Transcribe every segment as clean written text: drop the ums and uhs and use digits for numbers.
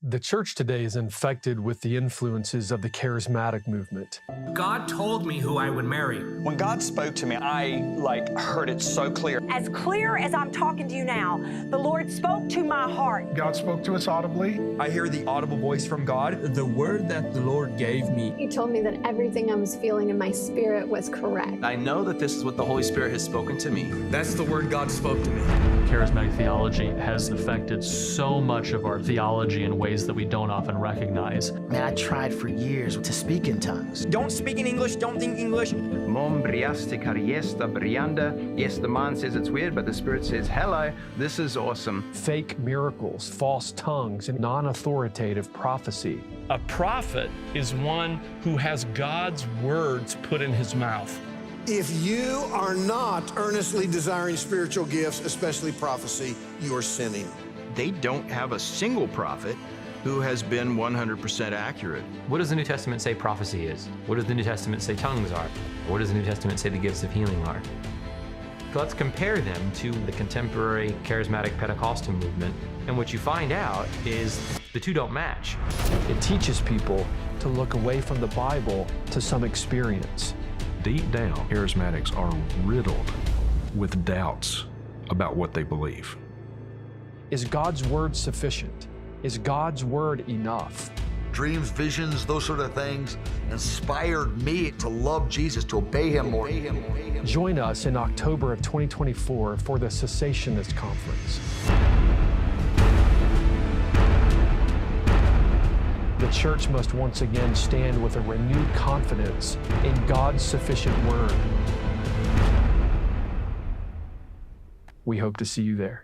The church today is infected with the influences of the charismatic movement. God told me who I would marry. When God spoke to me, I heard it so clear. As clear as I'm talking to you now, the Lord spoke to my heart. God spoke to us audibly. I hear the audible voice from God. The word that the Lord gave me. He told me that everything I was feeling in my spirit was correct. I know that this is what the Holy Spirit has spoken to me. That's the word God spoke to me. Charismatic theology has affected so much of our theology in ways that we don't often recognize. Man, I tried for years to speak in tongues. Don't speak in English, don't think English. Mom briaste cariesta brianda. Yes, the mind says it's weird, but the Spirit says, hello, this is awesome. Fake miracles, false tongues, and non-authoritative prophecy. A prophet is one who has God's words put in his mouth. If you are not earnestly desiring spiritual gifts, especially prophecy, you are sinning. They don't have a single prophet who has been 100% accurate. What does the New Testament say prophecy is? What does the New Testament say tongues are? What does the New Testament say the gifts of healing are? So let's compare them to the contemporary charismatic Pentecostal movement, and what you find out is the two don't match. It teaches people to look away from the Bible to some experience. Deep down, charismatics are riddled with doubts about what they believe. Is God's word sufficient? Is God's word enough? Dreams, visions, those sort of things inspired me to love Jesus, to obey him more. Join us in October of 2024 for the Cessationist Conference. The church must once again stand with a renewed confidence in God's sufficient word. We hope to see you there.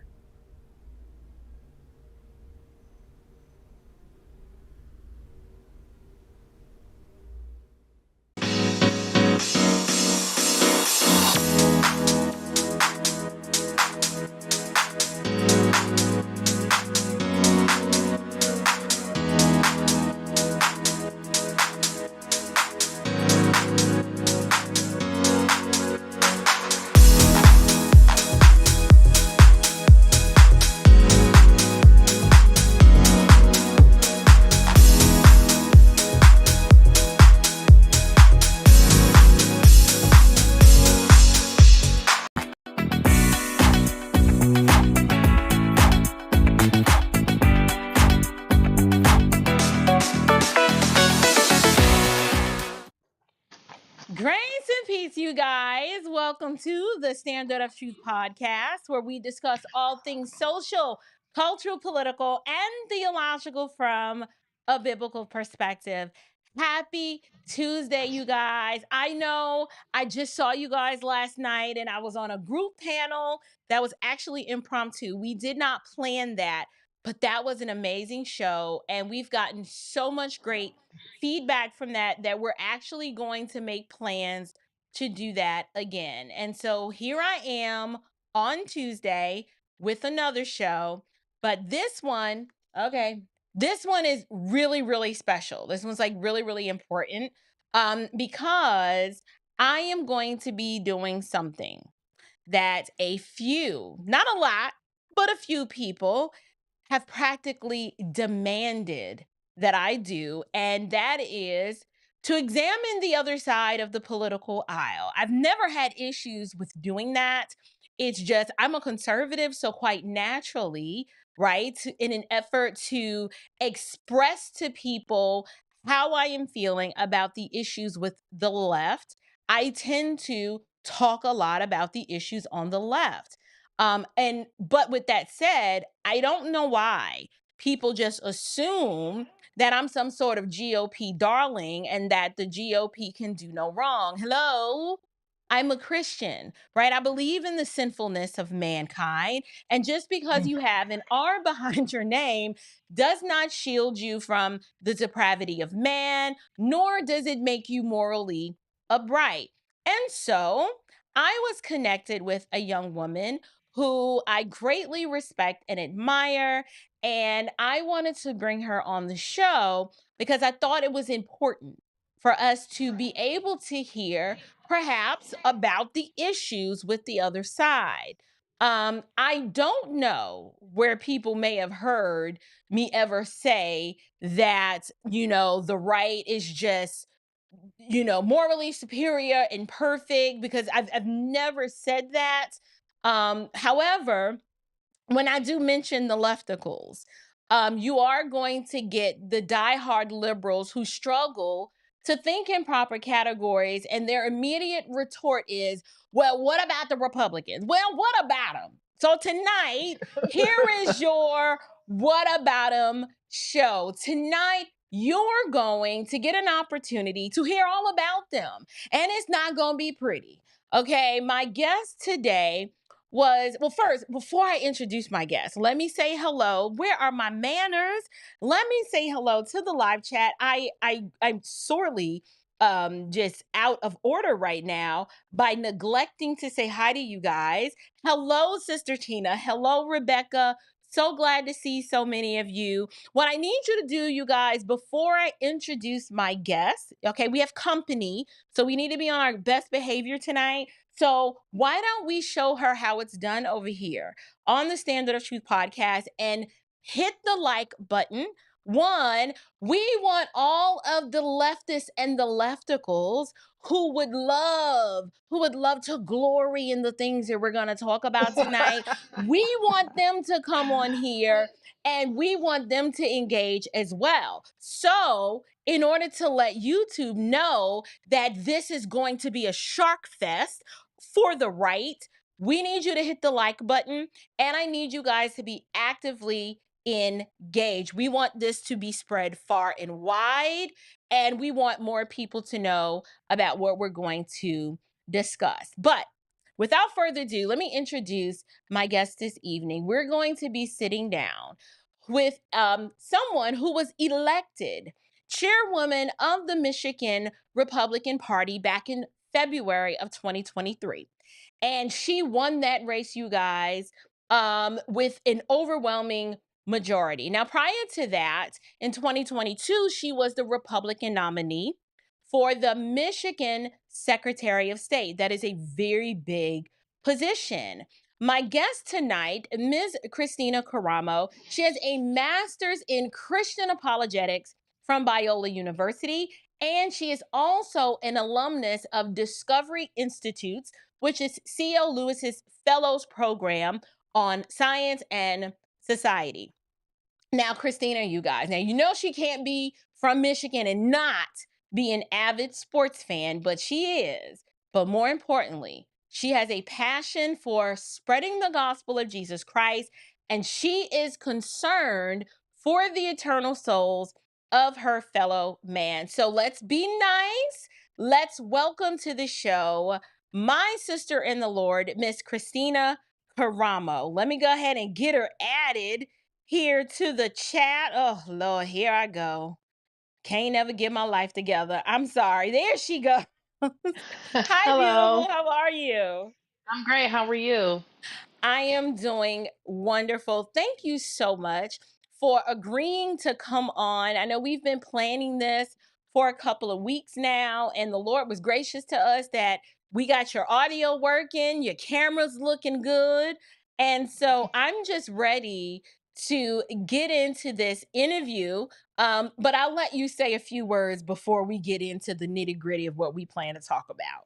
You guys, welcome to the Standard of Truth podcast, where we discuss all things social, cultural, political, and theological from a biblical perspective. Happy Tuesday, you guys. I know I just saw you guys last night, and I was on a group panel that was actually impromptu. We did not plan that, but that was an amazing show, and we've gotten so much great feedback from that we're actually going to make plans to do that again. And so here I am on Tuesday with another show, but this one is really, really special. This one's like really, really important because I am going to be doing something that a few, not a lot, but a few people have practically demanded that I do, and that is to examine the other side of the political aisle. I've never had issues with doing that. It's just, I'm a conservative, so quite naturally, right, in an effort to express to people how I am feeling about the issues with the left, I tend to talk a lot about the issues on the left. But with that said, I don't know why people just assume that I'm some sort of GOP darling and that the GOP can do no wrong. Hello? I'm a Christian, right? I believe in the sinfulness of mankind. And just because you have an R behind your name does not shield you from the depravity of man, nor does it make you morally upright. And so I was connected with a young woman who I greatly respect and admire. And I wanted to bring her on the show because I thought it was important for us to be able to hear perhaps about the issues with the other side. I don't know where people may have heard me ever say that, the right is just, morally superior and perfect, because I've never said that. However, when I do mention the lefticals, you are going to get the diehard liberals who struggle to think in proper categories, and their immediate retort is, well, what about the Republicans? Well, what about them? So tonight, here is your What About Them show. Tonight, you're going to get an opportunity to hear all about them, and it's not going to be pretty. Okay, my guest today first, before I introduce my guest, let me say hello. Where are my manners? Let me say hello to the live chat. I'm sorely just out of order right now by neglecting to say hi to you guys. Hello, Sister Tina. Hello, Rebecca. So glad to see so many of you. What I need you to do, you guys, before I introduce my guest, okay, we have company, so we need to be on our best behavior tonight. So why don't we show her how it's done over here on the Standard of Truth podcast, and hit the like button. One, we want all of the leftists and the lefticals who would love to glory in the things that we're going to talk about tonight. We want them to come on here, and we want them to engage as well. So in order to let YouTube know that this is going to be a shark fest for the right, we need you to hit the like button, and I need you guys to be actively engaged. We want this to be spread far and wide, and we want more people to know about what we're going to discuss. But without further ado, let me introduce my guest this evening. We're going to be sitting down with someone who was elected chairwoman of the Michigan Republican Party back in February of 2023. And she won that race, you guys, with an overwhelming majority. Now, prior to that, in 2022, she was the Republican nominee for the Michigan Secretary of State. That is a very big position. My guest tonight, Ms. Kristina Karamo, she has a master's in Christian apologetics from Biola University, and she is also an alumnus of Discovery Institutes, which is C.L. Lewis's Fellows Program on Science and Society. Now, Kristina, you guys, she can't be from Michigan and not be an avid sports fan, but she is. But more importantly, she has a passion for spreading the gospel of Jesus Christ, and she is concerned for the eternal souls of her fellow man. So let's be nice. Let's welcome to the show my sister in the Lord, Miss Kristina Karamo. Let me go ahead and get her added here to the chat. Oh, Lord, here I go. Can't ever get my life together. I'm sorry. There she goes. Hi, Hello. beautiful. How are you? I'm great. How are you? I am doing wonderful. Thank you so much for agreeing to come on. I know we've been planning this for a couple of weeks now, and the Lord was gracious to us that we got your audio working, your camera's looking good. And so I'm just ready to get into this interview. But I'll let you say a few words before we get into the nitty gritty of what we plan to talk about.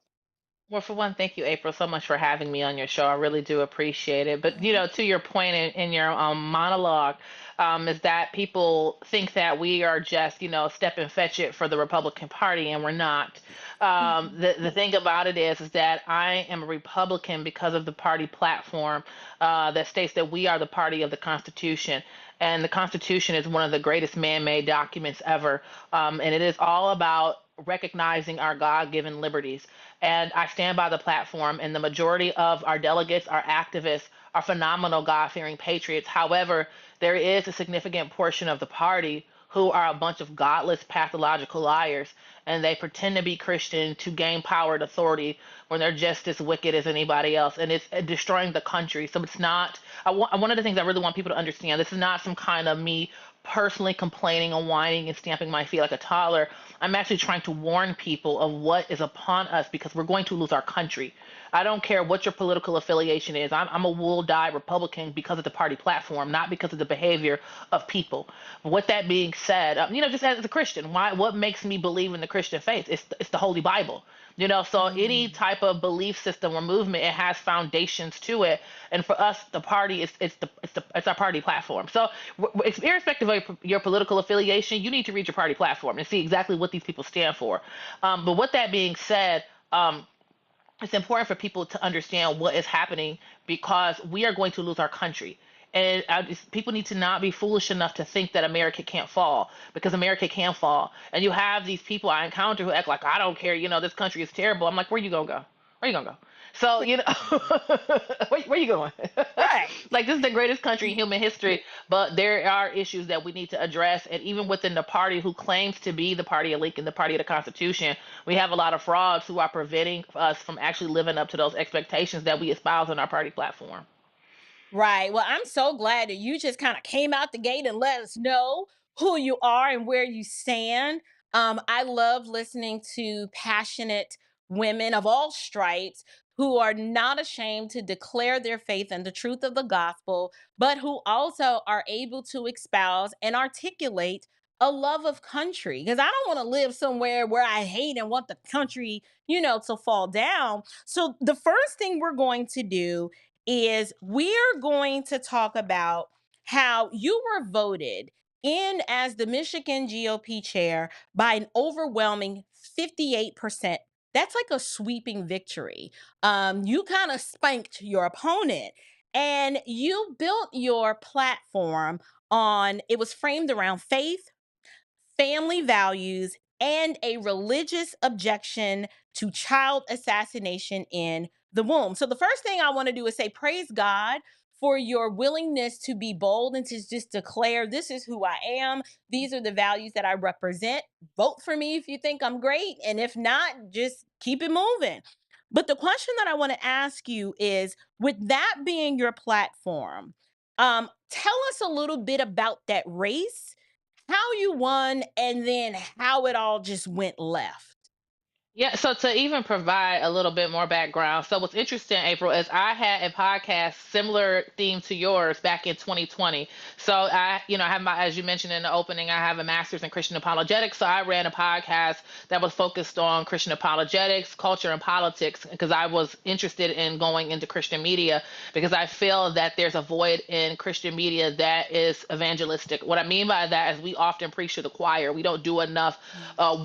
Well, for one, thank you, April, so much for having me on your show. I really do appreciate it. But, to your point in your monologue, is that people think that we are just, step and fetch it for the Republican Party, and we're not. The thing about it is that I am a Republican because of the party platform that states that we are the party of the Constitution. And the Constitution is one of the greatest man-made documents ever. And it is all about recognizing our God-given liberties. And I stand by the platform, and the majority of our delegates, our activists, are phenomenal God-fearing patriots. However, there is a significant portion of the party who are a bunch of godless, pathological liars. and they pretend to be Christian to gain power and authority when they're just as wicked as anybody else, and it's destroying the country. So it's not. One of the things I really want people to understand: this is not some kind of me personally complaining and whining and stamping my feet like a toddler. I'm actually trying to warn people of what is upon us because we're going to lose our country. I don't care what your political affiliation is. I'm a will die Republican because of the party platform, not because of the behavior of people. With that being said, just as a Christian, what makes me believe in the Christian faith? It's the Holy Bible. So any type of belief system or movement, it has foundations to it. And for us, the party it's our party platform. So irrespective of your political affiliation, you need to read your party platform and see exactly what these people stand for. But with that being said, it's important for people to understand what is happening because we are going to lose our country. And people need to not be foolish enough to think that America can't fall, because America can fall. And you have these people I encounter who act like, I don't care, this country is terrible. I'm like, where you gonna go? Where you gonna go? So, where you going? Right. Like, this is the greatest country in human history, but there are issues that we need to address. And even within the party who claims to be the party of Lincoln, the party of the Constitution, we have a lot of frauds who are preventing us from actually living up to those expectations that we espouse on our party platform. Right. Well, I'm so glad that you just kind of came out the gate and let us know who you are and where you stand. I love listening to passionate women of all stripes who are not ashamed to declare their faith and the truth of the gospel, but who also are able to espouse and articulate a love of country. Because I don't want to live somewhere where I hate and want the country, to fall down. So the first thing we're going to do is we're going to talk about how you were voted in as the Michigan GOP chair by an overwhelming 58%. That's like a sweeping victory. You kind of spanked your opponent, and you built your platform it was framed around faith, family values, and a religious objection to child assassination in the womb. So the first thing I want to do is say, praise God for your willingness to be bold and to just declare, this is who I am. These are the values that I represent. Vote for me if you think I'm great. And if not, just keep it moving. But the question that I want to ask you is, with that being your platform, tell us a little bit about that race, how you won, and then how it all just went left. Yeah, so to even provide a little bit more background, so what's interesting, April, is I had a podcast similar theme to yours back in 2020. So I have as you mentioned in the opening, I have a master's in Christian apologetics. So I ran a podcast that was focused on Christian apologetics, culture, and politics, because I was interested in going into Christian media because I feel that there's a void in Christian media that is evangelistic. What I mean by that is we often preach to the choir. We don't do enough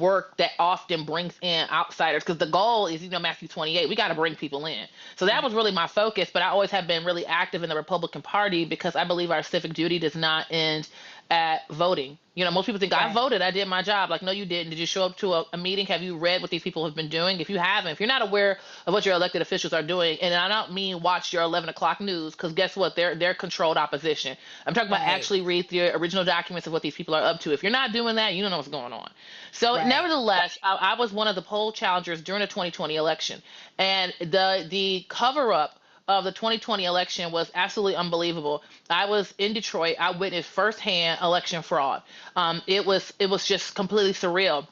work that often brings in outsiders, because the goal is, Matthew 28, we got to bring people in. So that was really my focus, but I always have been really active in the Republican Party because I believe our civic duty does not end at voting. Most people think, I voted, I did my job. Like, no, you didn't. Did you show up to a meeting? Have you read what these people have been doing? If you haven't, if you're not aware of what your elected officials are doing, and I don't mean watch your 11 o'clock news, because guess what? They're controlled opposition. I'm talking about actually read the original documents of what these people are up to. If you're not doing that, you don't know what's going on. So nevertheless, I was one of the poll challengers during the 2020 election. And the cover-up of the 2020 election was absolutely unbelievable. I was in Detroit. I witnessed firsthand election fraud. It was just completely surreal.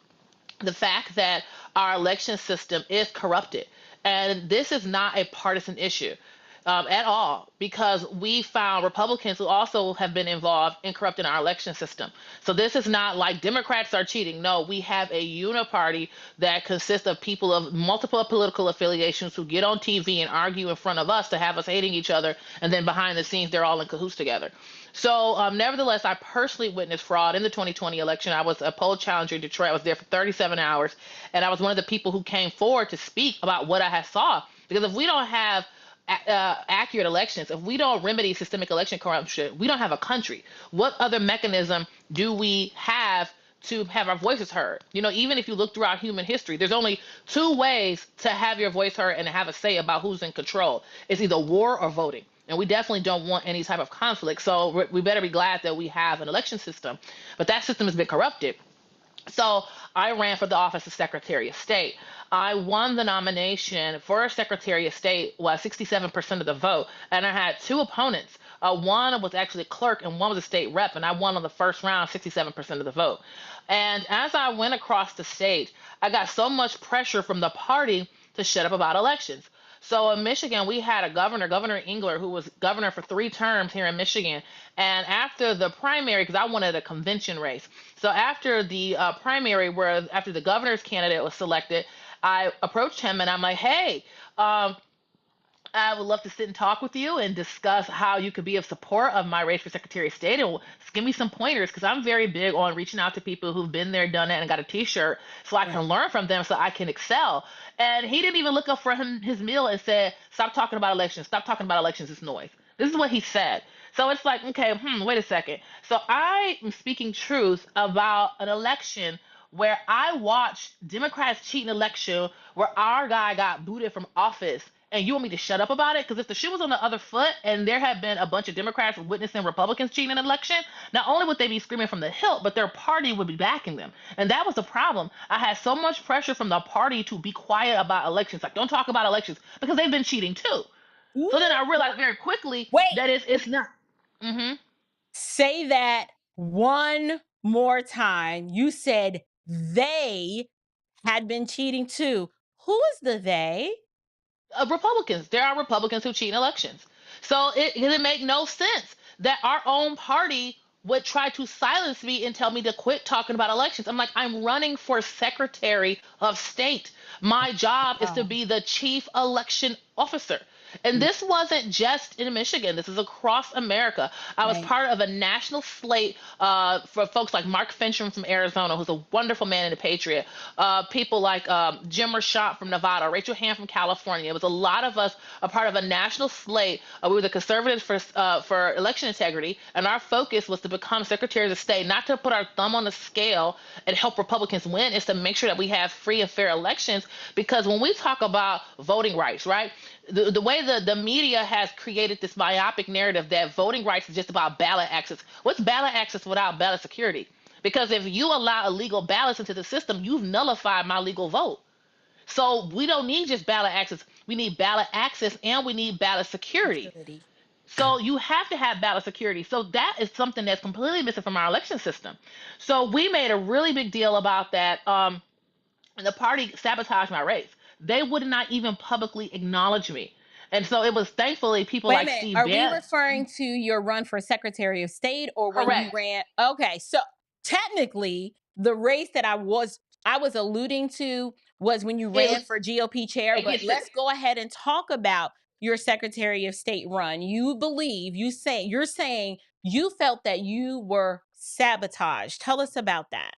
The fact that our election system is corrupted, and this is not a partisan issue at all, because we found Republicans who also have been involved in corrupting our election system. So this is not like Democrats are cheating. No, we have a uniparty that consists of people of multiple political affiliations who get on TV and argue in front of us to have us hating each other, and then behind the scenes they're all in cahoots together. So nevertheless, I personally witnessed fraud in the 2020 election. I was a poll challenger in Detroit. I was there for 37 hours, and I was one of the people who came forward to speak about what I had saw. Because if we don't have accurate elections, if we don't remedy systemic election corruption, we don't have a country. What other mechanism do we have to have our voices heard? Even if you look throughout human history, there's only two ways to have your voice heard and to have a say about who's in control. It's either war or voting. And we definitely don't want any type of conflict. So we better be glad that we have an election system. But that system has been corrupted. So I ran for the office of Secretary of State. I won the nomination for Secretary of State with 67% of the vote, and I had two opponents. One was actually a clerk, and one was a state rep, and I won on the first round, 67% of the vote. And as I went across the state, I got so much pressure from the party to shut up about elections. So in Michigan, we had a governor, Governor Engler, who was governor for 3 terms here in Michigan. And after the primary, because I wanted a convention race, so after the primary, where after the governor's candidate was selected, I approached him and I'm like, hey, I would love to sit and talk with you and discuss how you could be of support of my race for Secretary of State and give me some pointers because I'm very big on reaching out to people who've been there, done that, and got a T-shirt so I can learn from them so I can excel. And he didn't even look up for his meal and said, "Stop talking about elections. Stop talking about elections. It's noise." This is what he said. So it's like, okay, wait a second. So I am speaking truth about an election where I watched Democrats cheat an election where our guy got booted from office, and you want me to shut up about it? Because if the shoe was on the other foot and there had been a bunch of Democrats witnessing Republicans cheating an election, not only would they be screaming from the hilt, but their party would be backing them. And that was the problem. I had so much pressure from the party to be quiet about elections. Like, don't talk about elections because they've been cheating too. So then I realized very quickly that it's not. Say that one more time. You said they had been cheating too. Who is the they? Republicans. There are Republicans who cheat in elections. So it make no sense that our own party would try to silence me and tell me to quit talking about elections. I'm like, I'm running for Secretary of State. My job is to be the chief election officer. And this wasn't just in Michigan. This is across America. I was part of a national slate for folks like Mark Fincham from Arizona, who's a wonderful man and a patriot. People like Jim Rashad from Nevada, Rachel Hand from California. It was a lot of us a part of a national slate. We were the conservatives for election integrity, and our focus was to become secretaries of state, not to put our thumb on the scale and help Republicans win. It's to make sure that we have free and fair elections. Because when we talk about voting rights, right? The way the media has created this myopic narrative that voting rights is just about ballot access. What's ballot access without ballot security? Because if you allow illegal ballots into the system, you've nullified my legal vote. So we don't need just ballot access. We need ballot access and we need ballot security. So you have to have ballot security. So that is something that's completely missing from our election system. So we made a really big deal about that. And the party sabotaged my race. They would not even publicly acknowledge me. And so it was thankfully people Wait a like minute. Steve Are we Bannon. referring to your run for Secretary of State or when you Correct. ran? Okay, so technically, the race that I was alluding to was when you ran for GOP chair. But let's go ahead and talk about your Secretary of State run. You believe you're saying you felt that you were sabotaged. Tell us about that.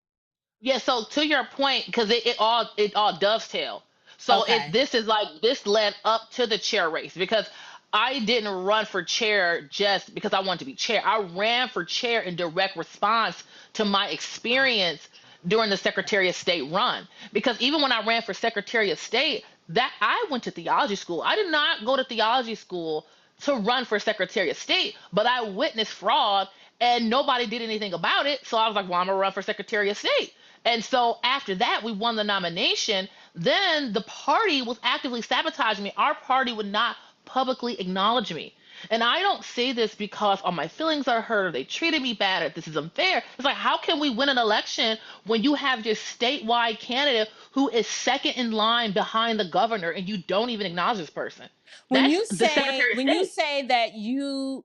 Yeah, so to your point, because it all dovetail. So this led up to the chair race because I didn't run for chair just because I wanted to be chair. I ran for chair in direct response to my experience during the Secretary of State run. Because even when I ran for Secretary of State, that I went to theology school. I did not go to theology school to run for Secretary of State, but I witnessed fraud and nobody did anything about it. So I was like, well, I'm gonna run for Secretary of State. And so after that, we won the nomination. Then the party was actively sabotaging me. Our party would not publicly acknowledge me. And I don't say this because all my feelings are hurt or they treated me bad or this is unfair. It's like, how can we win an election when you have your statewide candidate who is second in line behind the governor and you don't even acknowledge this person? When That's you the Secretary of State. say that you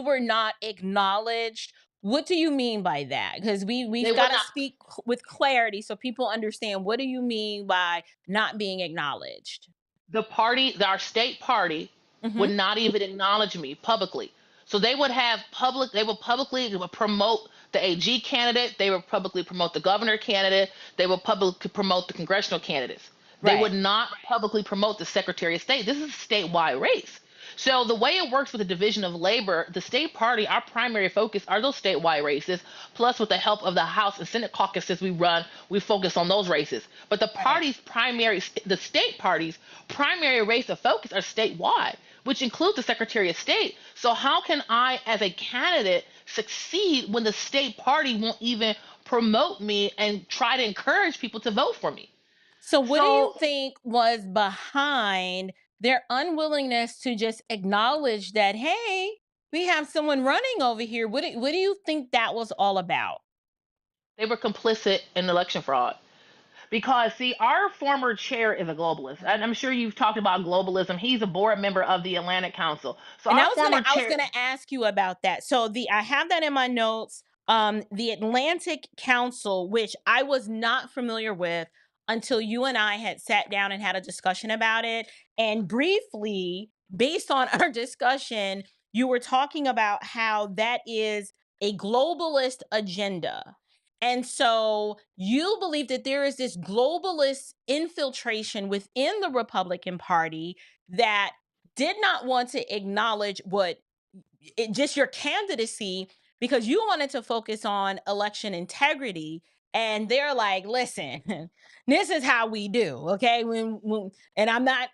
were not acknowledged, what do you mean by that? Because we've got to speak with clarity so people understand. What do you mean by not being acknowledged? The party, our state party, would not even acknowledge me publicly. So they would publicly promote the AG candidate, they would publicly promote the governor candidate, they would publicly promote the congressional candidates. They would not publicly promote the Secretary of State. This is a statewide race. So the way it works with the division of labor, the state party, our primary focus are those statewide races, plus with the help of the House and Senate caucuses we focus on those races. But the the state party's primary race of focus are statewide, which includes the Secretary of State. So how can I, as a candidate, succeed when the state party won't even promote me and try to encourage people to vote for me. So what do you think was behind their unwillingness to just acknowledge that, hey, we have someone running over here? What do you think that was all about? They were complicit in election fraud. Because see, our former chair is a globalist, and I'm sure you've talked about globalism. He's a board member of the Atlantic Council. So And our I was former chair. gonna ask you about that. So I have that in my notes. The Atlantic Council, which I was not familiar with until you and I had sat down and had a discussion about it. And briefly, based on our discussion, you were talking about how that is a globalist agenda. And so you believe that there is this globalist infiltration within the Republican Party that did not want to acknowledge just your candidacy, because you wanted to focus on election integrity. And they're like, listen, this is how we do. Okay. And I'm not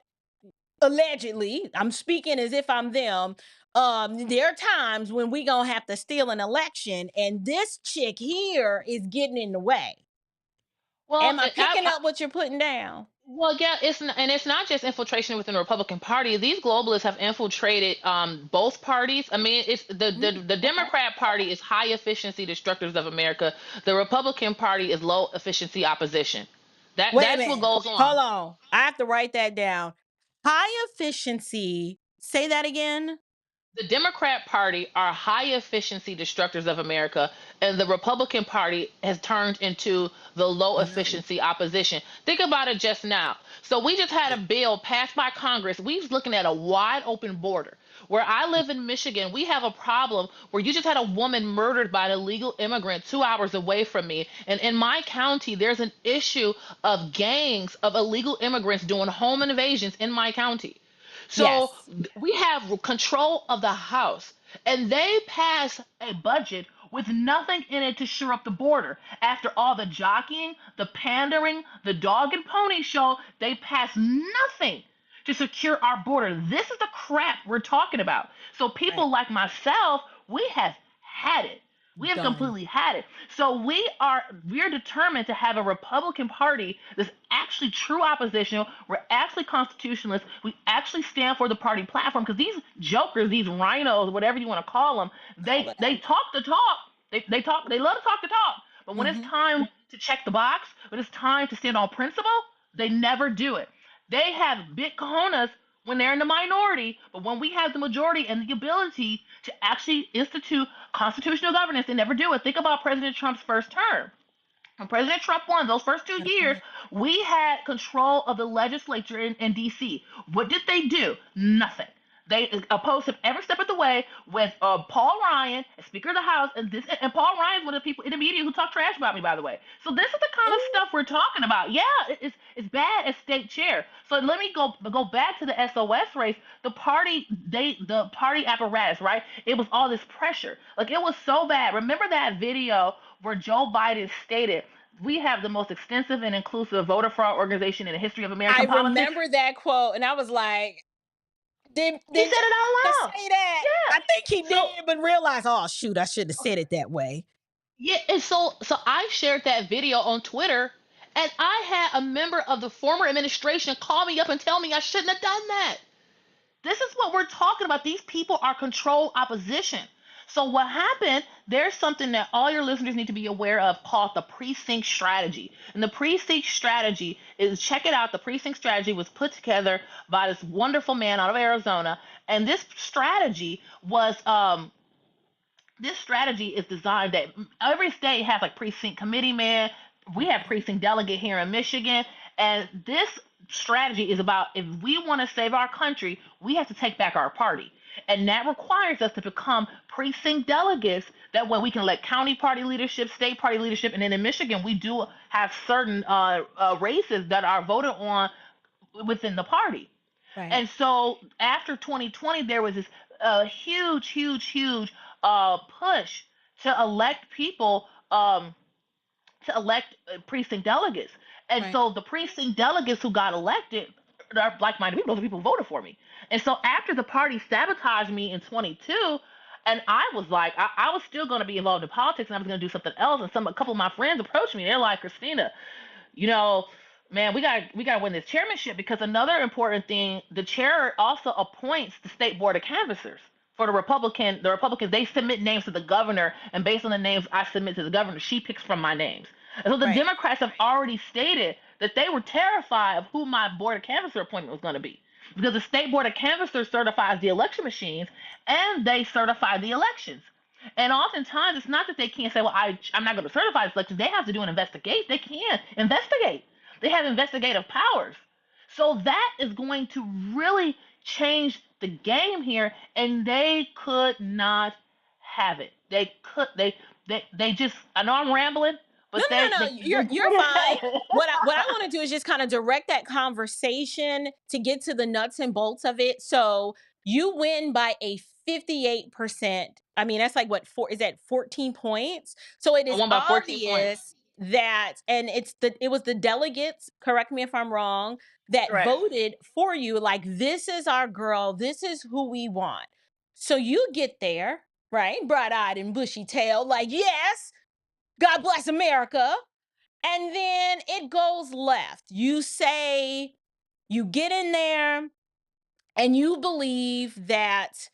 allegedly, I'm speaking as if I'm them. There are times when we gonna have to steal an election, and this chick here is getting in the way. Well, Am I picking up what you're putting down? Well, yeah, it's not just infiltration within the Republican Party. These globalists have infiltrated both parties. I mean, it's the Democrat Party is high efficiency destructors of America. The Republican Party is low efficiency opposition. That's what goes on. Hold on, I have to write that down. High efficiency. Say that again. The Democrat Party are high efficiency destructors of America, and the Republican Party has turned into the low efficiency opposition. Think about it just now. So we just had a bill passed by Congress. We're looking at a wide open border. Where I live in Michigan, we have a problem where you just had a woman murdered by an illegal immigrant 2 hours away from me. And in my county, there's an issue of gangs of illegal immigrants doing home invasions in my county. So we have control of the House, and they pass a budget with nothing in it to shore up the border. After all the jockeying, the pandering, the dog and pony show, they pass nothing to secure our border. This is the crap we're talking about. So people like myself, we have had it. We have completely had it. So we're determined to have a Republican Party that's actually true opposition. We're actually constitutionalists. We actually stand for the party platform, because these jokers, these rhinos, whatever you want to call them, they talk the talk. They love to talk the talk. But when it's time to check the box, when it's time to stand on principle, they never do it. They have big cojones when they're in the minority, but when we have the majority and the ability to actually institute constitutional governance, they never do it. Think about President Trump's first term. When President Trump won those first 2 years, we had control of the legislature in D.C. What did they do? Nothing. They opposed him every step of the way with Paul Ryan, Speaker of the House, and Paul Ryan is one of the people in the media who talk trash about me, by the way. So this is the kind of stuff we're talking about. Yeah, it's bad as state chair. So let me go back to the SOS race. The party apparatus, right? It was all this pressure. Like, it was so bad. Remember that video where Joe Biden stated, we have the most extensive and inclusive voter fraud organization in the history of American politics? I remember that quote, and I was like, Did he said it out loud. Say that? Yeah. I think he did, but realized, oh shoot, I should have said it that way. Yeah, and so I shared that video on Twitter, and I had a member of the former administration call me up and tell me I shouldn't have done that. This is what we're talking about. These people are controlled opposition. So what happened, there's something that all your listeners need to be aware of called the precinct strategy. And the precinct strategy is, check it out, the precinct strategy was put together by this wonderful man out of Arizona. And this strategy was is designed that every state has like precinct committee man. We have precinct delegate here in Michigan. And this strategy is about, if we want to save our country, we have to take back our party. And that requires us to become precinct delegates. That way we can let county party leadership, state party leadership, and then in Michigan, we do have certain races that are voted on within the party. Right. And so after 2020, there was this huge push to elect people, precinct delegates. And so the precinct delegates who got elected are like-minded people. Those people who voted for me. And so after the party sabotaged me in 22, And I was like, I was still going to be involved in politics, and I was going to do something else. And a couple of my friends approached me. They're like, Kristina, you know, man, we got to win this chairmanship, because another important thing, the chair also appoints the state board of canvassers for the Republicans. They submit names to the governor, and based on the names I submit to the governor, she picks from my names. And so the Democrats have already stated that they were terrified of who my board of canvasser appointment was going to be, because the state board of canvassers certifies the election machines and they certify the elections. And oftentimes, it's not that they can't say, well, I'm not going to certify this election. They have to do an investigation. They can investigate. They have investigative powers. So that is going to really change the game here, and they could not have it. They just, I know I'm rambling, but No. You're fine. What I want to do is just kind of direct that conversation to get to the nuts and bolts of it. So you win by a 58%. I mean, that's like what, is that 14 points? So it I is won by 14 points. obvious that, and it was the delegates, correct me if I'm wrong, that Correct. voted for you. Like, this is our girl. This is who we want. So you get there, right? Bright-eyed and bushy-tailed, like, yes, God bless America. And then it goes left. You say, you get in there and you believe that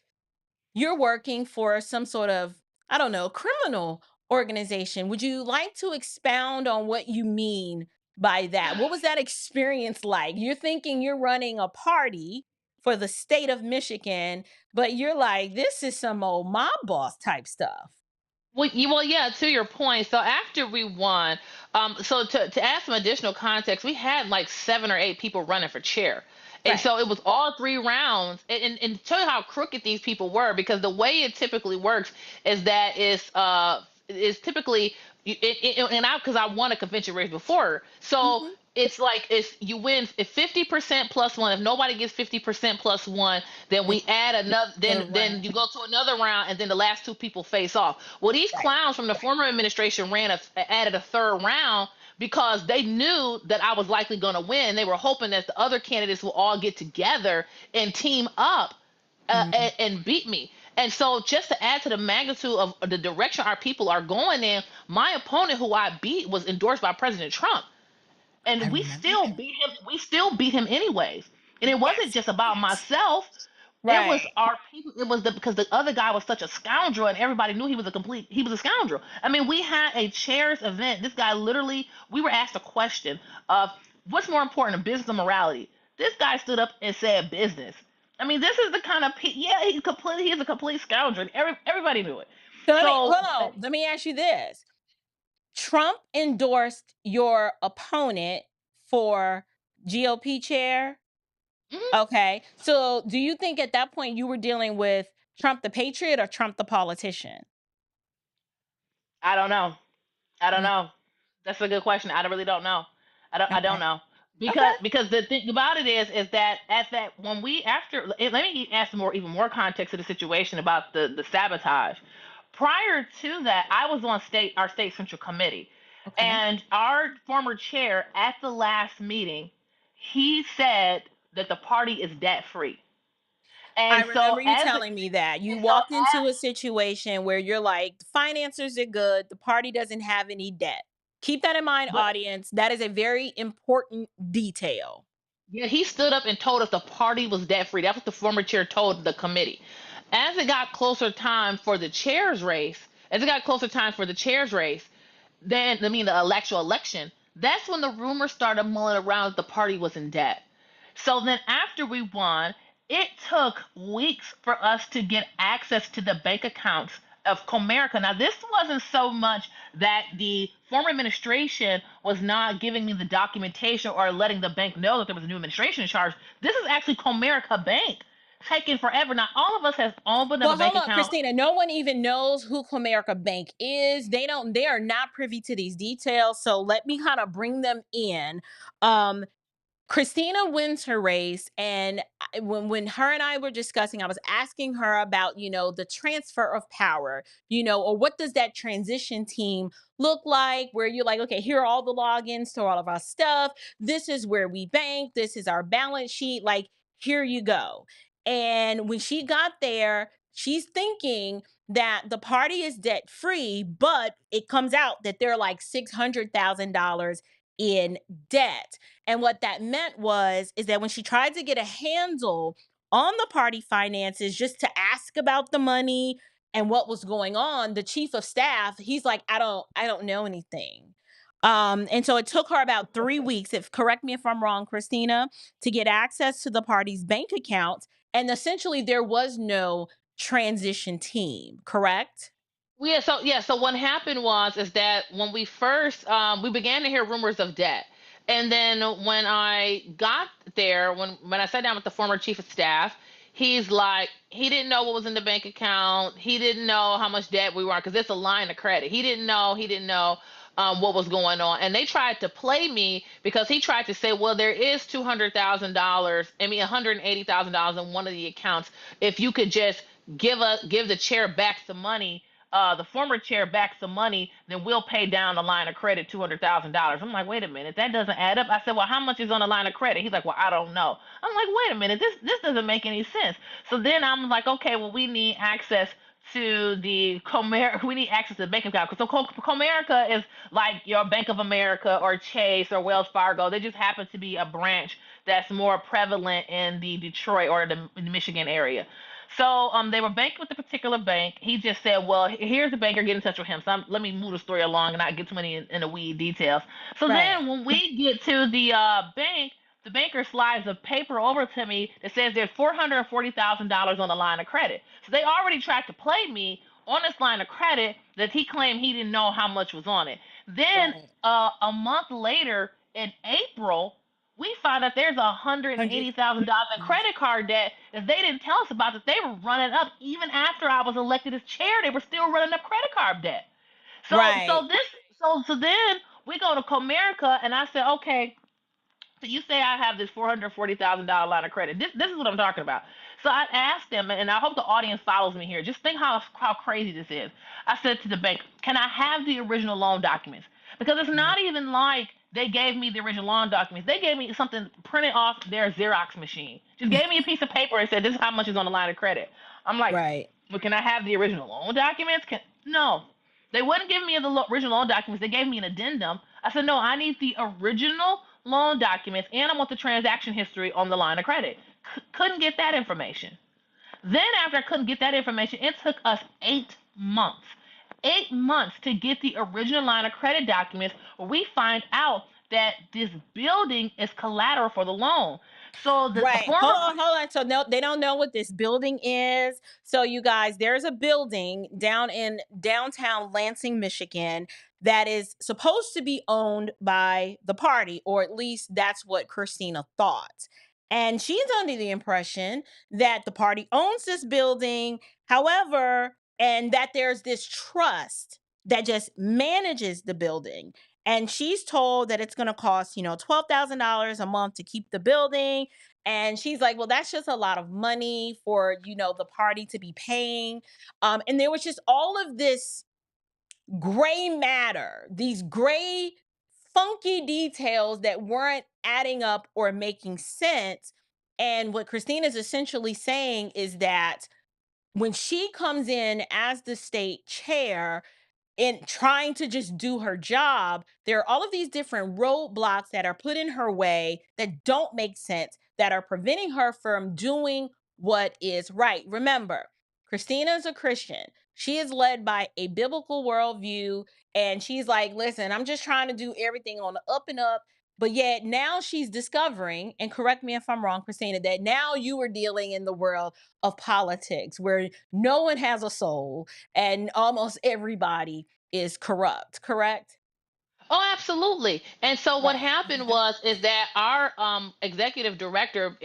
you're working for some sort of, I don't know, criminal organization. Would you like to expound on what you mean by that? What was that experience like? You're thinking you're running a party for the state of Michigan, but you're like, this is some old mob boss type stuff. Well, yeah. To your point, so after we won, so to add some additional context, we had like 7 or 8 people running for chair, and so it was all 3 rounds. And to tell you how crooked these people were, because the way it typically works is that is typically, and because I won a convention race before, so. It's like, you win if 50% plus one. If nobody gets 50% plus one, then we add another. Then you go to another round, and then the last 2 people face off. Well, these clowns from the former administration added a 3rd round, because they knew that I was likely going to win. They were hoping that the other candidates will all get together and team up and beat me. And so, just to add to the magnitude of the direction our people are going in, my opponent, who I beat, was endorsed by President Trump. And we still beat him. We still beat him anyways. And it wasn't just about myself. It was our people. It was because the other guy was such a scoundrel, and everybody knew he was a scoundrel. I mean, we had a chairs event. This guy literally, we were asked a question of what's more important, business or morality. This guy stood up and said business. I mean, this is the kind of he's a complete scoundrel. Everybody knew it. So hold on. Let me ask you this. Trump endorsed your opponent for GOP chair. Okay. So do you think at that point you were dealing with Trump the patriot or Trump the politician? I don't know. That's a good question. I really don't know. I don't know. Because the thing about it is that when we let me add some even more context to the situation about the sabotage. Prior to that, I was on our state central committee, and our former chair at the last meeting, he said that the party is debt free. And I remember you telling me that you walked into a situation where you're like, the finances are good, the party doesn't have any debt. Keep that in mind, audience. That is a very important detail. Yeah, he stood up and told us the party was debt free. That's what the former chair told the committee. As it got closer time for the chair's race, then the actual election, that's when the rumors started mulling around that the party was in debt. So then after we won, it took weeks for us to get access to the bank accounts of Comerica. Now, this wasn't so much that the former administration was not giving me the documentation or letting the bank know that there was a new administration in charge. This is actually Comerica Bank. Taking forever. Now, all of us has opened up a bank account. Kristina, no one even knows who Comerica Bank is. They are not privy to these details. So let me kind of bring them in. Kristina wins her race, and when her and I were discussing, I was asking her about, the transfer of power, or what does that transition team look like, where you're like, okay, here are all the logins to all of our stuff. This is where we bank. This is our balance sheet. Like, here you go. And when she got there, she's thinking that the party is debt free, but it comes out that they're like $600,000 in debt. And what that meant is that when she tried to get a handle on the party finances, just to ask about the money and what was going on, the chief of staff, he's like, I don't know anything. And so it took her about 3 weeks, if correct me if I'm wrong, Kristina, to get access to the party's bank accounts. And essentially there was no transition team, correct? So what happened is that when we first we began to hear rumors of debt. And then when I got there, when I sat down with the former chief of staff, he's like, he didn't know what was in the bank account. He didn't know how much debt we were, because it's a line of credit. He didn't know what was going on. And they tried to play me, because he tried to say, well, there is $200,000, $180,000 in one of the accounts. If you could just give the chair back some money, the former chair back some money, then we'll pay down the line of credit $200,000. I'm like, wait a minute, that doesn't add up. I said, well, how much is on the line of credit? He's like, well, I don't know. I'm like, wait a minute, this doesn't make any sense. So then I'm like, okay, well, we need access to the we need access to the bank account. So Comerica is like your Bank of America or Chase or Wells Fargo. They just happen to be a branch that's more prevalent in the Detroit or the Michigan area. So they were banking with a particular bank. He just said, well, here's the banker, get in touch with him. So let me move the story along and not get too many in the weed details. So then when we get to the bank, the banker slides a paper over to me that says there's $440,000 on the line of credit. So they already tried to play me on this line of credit that he claimed he didn't know how much was on it. Then a month later, in April, we found out there's $180,000 in credit card debt that they didn't tell us about, that they were running up even after I was elected as chair. They were still running up credit card debt. So then we go to Comerica, and I said, okay, so you say I have this $440,000 line of credit. This is what I'm talking about. So I asked them, and I hope the audience follows me here. Just think how crazy this is. I said to the bank, can I have the original loan documents? Because it's not even like they gave me the original loan documents. They gave me something printed off their Xerox machine. Just gave me a piece of paper and said, this is how much is on the line of credit. I'm like, well, can I have the original loan documents? No. They wouldn't give me the original loan documents. They gave me an addendum. I said, no, I need the original loan documents, and I want the transaction history on the line of credit. Couldn't get that information. Then after I couldn't get that information, it took us 8 months. 8 months to get the original line of credit documents, where we find out that this building is collateral for the loan. So the former... Hold on. So no, they don't know what this building is. So you guys, there's a building down in downtown Lansing, Michigan, that is supposed to be owned by the party, or at least that's what Kristina thought. And she's under the impression that the party owns this building, however, and that there's this trust that just manages the building. And she's told that it's going to cost, $12,000 a month to keep the building. And she's like, well, that's just a lot of money for, the party to be paying. And there was just all of this gray matter, these gray, funky details that weren't adding up or making sense. And what Kristina is essentially saying is that when she comes in as the state chair, in trying to just do her job, there are all of these different roadblocks that are put in her way that don't make sense, that are preventing her from doing what is right. Remember, Kristina is a Christian. She is led by a biblical worldview, and she's like, listen, I'm just trying to do everything on the up and up. But yet now she's discovering, and correct me if I'm wrong, Kristina, that now you are dealing in the world of politics where no one has a soul and almost everybody is corrupt, correct? Oh, absolutely. And so what happened is that our executive director,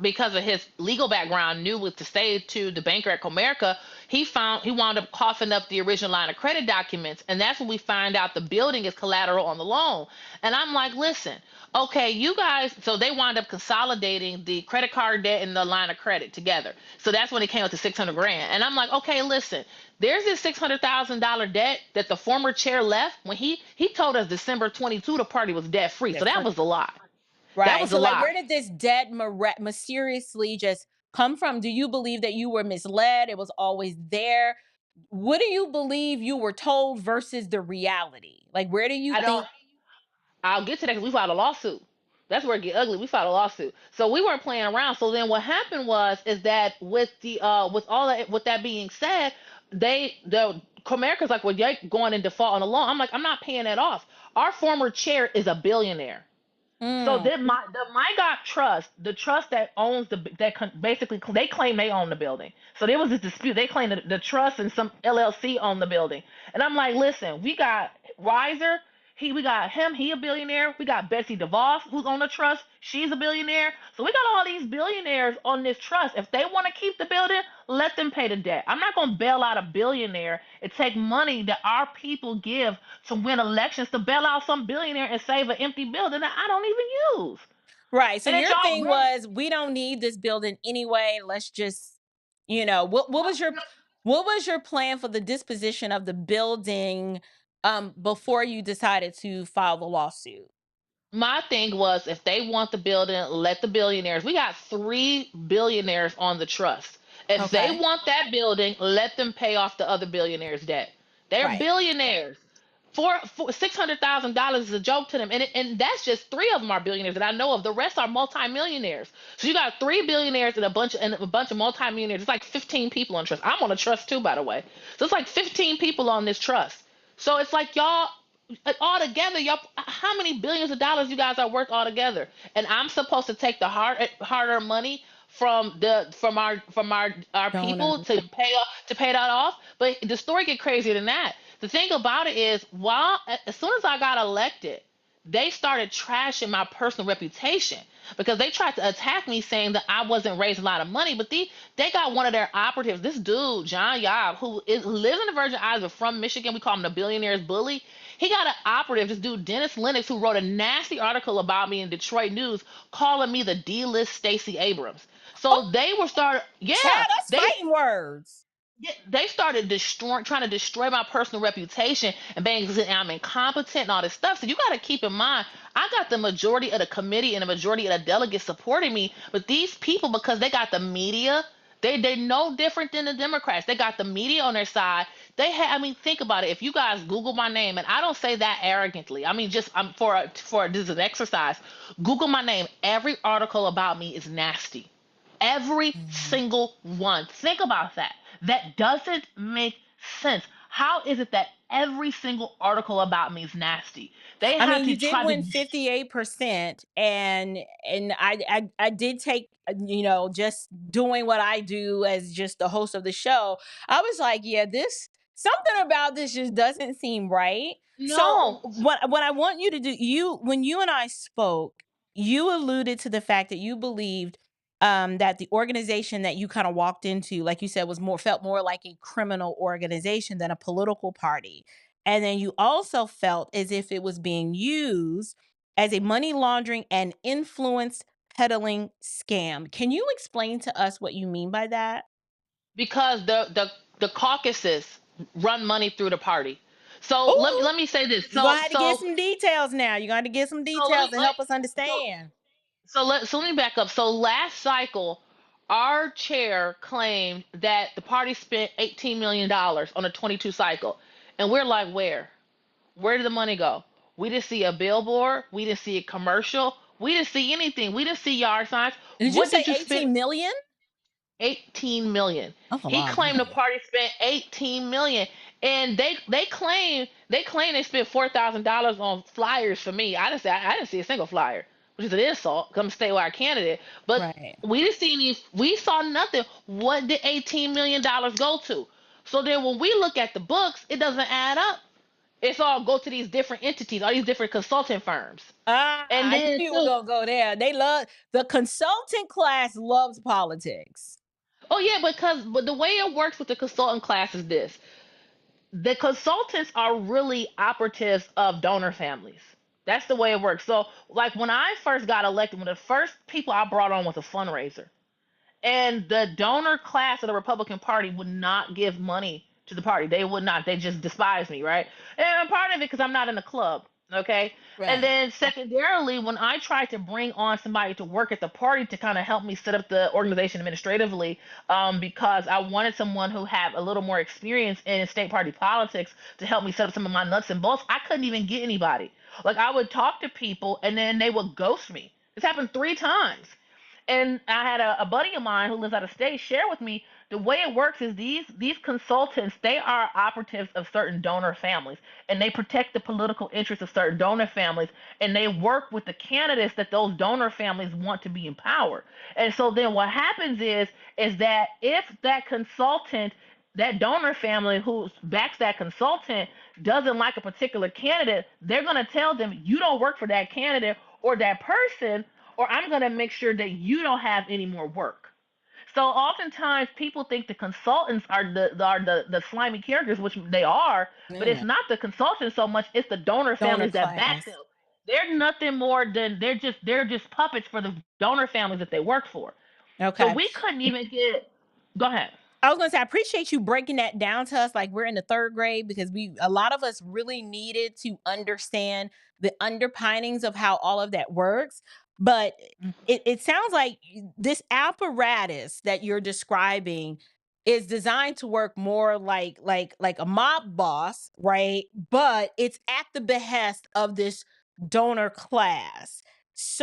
because of his legal background, knew what to say to the banker at Comerica. He wound up coughing up the original line of credit documents, and that's when we find out the building is collateral on the loan. And I'm like, listen, okay, you guys. So they wound up consolidating the credit card debt and the line of credit together. So that's when it came up to $600,000. And I'm like, okay, listen. There's this $600,000 debt that the former chair left when he told us December 22 the party was debt free. So that was a lie. That was a lie. Like, where did this debt mysteriously just come from? Do you believe that you were misled? It was always there? what do you believe you were told versus the reality? Like, where do you I don't. think? I'll get to that because we filed a lawsuit. That's where it get ugly. We filed a lawsuit, so we weren't playing around. So then what happened was is that with the with that being said, the Comerica's like, well, you're going in default on the loan. I'm like, I'm not paying that off. Our former chair is a billionaire. So Mm, then my God trust, the trust that owns basically they claim they own the building. So there was this dispute. They claim that the trust and some LLC own the building. And I'm like, listen, we got Weiser, we got him, he a billionaire. We got Betsy DeVos, who's on the trust, she's a billionaire. So we got all these billionaires on this trust. If they want to keep the building, let them pay the debt. I'm not gonna bail out a billionaire and take money that our people give to win elections to bail out some billionaire and save an empty building that I don't even use. right. So And that your y'all thing was, we don't need this building anyway. Let's just, what was your plan for the disposition of the building before you decided to file the lawsuit? my thing was if they want the building, let the billionaires. We got 3 billionaires on the trust. If they Okay. want that building, let them pay off the other billionaires' debt. They're Right. billionaires. $600,000 is a joke to them, and that's just 3 of them are billionaires that I know of. The rest are multimillionaires. So you got 3 billionaires and a bunch of multimillionaires. It's like 15 people on trust. I'm on a trust too, by the way. So it's like 15 people on this trust. So it's like y'all all together, y'all, how many billions of dollars you guys are worth all together? And I'm supposed to take the harder money from our people Donors. to pay that off. But the story get crazier than that. The thing about it is, as soon as I got elected, they started trashing my personal reputation because they tried to attack me saying that I wasn't raising a lot of money. But they got one of their operatives, this dude, John Yob, who lives in the Virgin Islands but from Michigan. We call him the billionaire's bully. He got an operative, this dude, Dennis Lennox, who wrote a nasty article about me in Detroit News calling me the D-list Stacey Abrams. So they were Child, that's fighting words. they started trying to destroy my personal reputation and saying I'm incompetent and all this stuff. So you got to keep in mind, I got the majority of the committee and the majority of the delegates supporting me, but these people, because they got the media, they're no different than the Democrats. They got the media on their side. I mean, think about it. If you guys Google my name, and I don't say that arrogantly, I mean, just for this is an exercise. Google my name. Every article about me is nasty. Every single one. Think about that. That doesn't make sense. How is it that every single article about me is nasty? They I have mean, to you did try win to. 58%, and I did take, just doing what I do as just the host of the show. I was like, yeah, this something about this just doesn't seem right. So No. what I want you to do, when you and I spoke, you alluded to the fact that you believed that the organization that you kind of walked into, like you said, felt more like a criminal organization than a political party. And then you also felt as if it was being used as a money laundering and influence peddling scam. Can you explain to us what you mean by that? Because the caucuses run money through the party. So Oh, let me say this. you're gonna have to get some details now. You're gonna have to get some So let me details to help us so understand. so let me back up. So last cycle, our chair claimed that the party spent $18 million on a 22 cycle, and we're like, where? Where did the money go? We didn't see a billboard. We didn't see a commercial. We didn't see anything. We didn't see yard signs. Did you What say did you spend? 18 million? 18 million. That's a He lot of claimed the money. party spent 18 million, and they claim they spent $4,000 on flyers for me. I didn't see a single flyer, which is an insult. Come statewide candidate, but Right. we didn't see any. We saw nothing. What did $18 million go to? So then when we look at the books, it doesn't add up. It's all go to these different entities, all these different consulting firms, and I knew then you were too. gonna go there. They love the consultant class loves politics. Oh yeah, but the way it works with the consultant class is this: the consultants are really operatives of donor families. That's the way it works. So, like when I first got elected, one of the first people I brought on was a fundraiser, and the donor class of the Republican Party would not give money to the party. They would not. They just despise me, right? And I'm part of it because I'm not in the club. Okay. And Right. then secondarily, when I tried to bring on somebody to work at the party to kind of help me set up the organization administratively, because I wanted someone who had a little more experience in state party politics to help me set up some of my nuts and bolts, I couldn't even get anybody. Like I would talk to people and then they would ghost me. This happened 3 times. And I had a buddy of mine who lives out of state share with me the way it works is these consultants, they are operatives of certain donor families and they protect the political interests of certain donor families and they work with the candidates that those donor families want to be in power. And so then what happens is that if that consultant, that donor family who backs that consultant doesn't like a particular candidate, they're going to tell them you don't work for that candidate or that person, or I'm going to make sure that you don't have any more work. So oftentimes people think the consultants are the slimy characters, which they are, but it's Yeah. not the consultants so much, it's the donor Donor families that back class. them. They're nothing more than they're just puppets for the donor families that they work for. So Okay. we couldn't even get go ahead. I was gonna say I appreciate you breaking that down to us like we're in the third grade because a lot of us really needed to understand the underpinnings of how all of that works. But it sounds like this apparatus that you're describing is designed to work more like a mob boss, right? But it's at the behest of this donor class.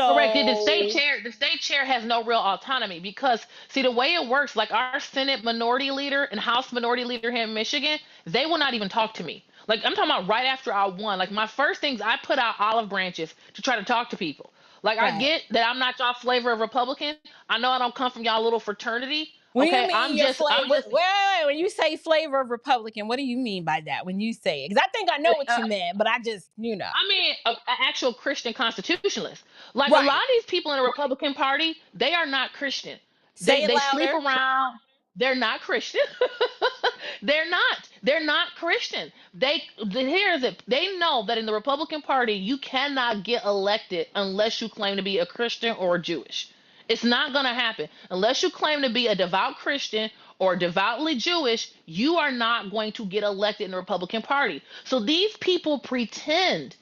Correct. The state So chair, the state chair has no real autonomy because see the way it works, like our Senate minority leader and House minority leader here in Michigan, they will not even talk to me. Like I'm talking about right after I won. Like my first things, I put out olive branches to try to talk to people. Like I right. get that I'm not y'all flavor of Republican. I know I don't come from y'all little fraternity. When you Okay, mean I'm your just flavor, I'm wait, just wait, wait, when you say flavor of Republican, what do you mean by that? When you say it, because I think I know what uh, you meant, but I just, I mean, a actual Christian constitutionalist. Like a lot right. of these people in the Republican Party, they are not Christian. Say it They sleep louder. around. They're not Christian. They're not. They're not Christian. Here's it. They know that in the Republican Party, you cannot get elected unless you claim to be a Christian or a Jewish. It's not going to happen unless you claim to be a devout Christian or devoutly Jewish. You are not going to get elected in the Republican Party. So these people pretend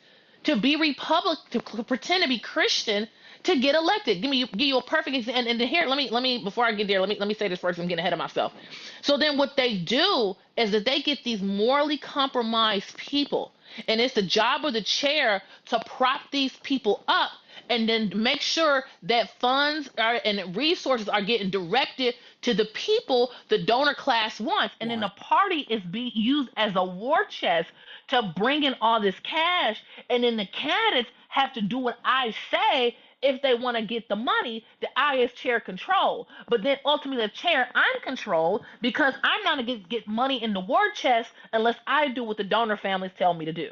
to be pretend to be Christian to get elected. Give you a perfect example. And here, let me before I get there, let me say this first. I'm getting ahead of myself. So then, what they do is that they get these morally compromised people, and it's the job of the chair to prop these people up and then make sure that funds and resources are getting directed to the people the donor class wants. And then the party is being used as a war chest to bring in all this cash. And then the candidates have to do what I say if they want to get the money that I as chair control. But then ultimately the chair I'm controlled because I'm not going to get money in the war chest unless I do what the donor families tell me to do.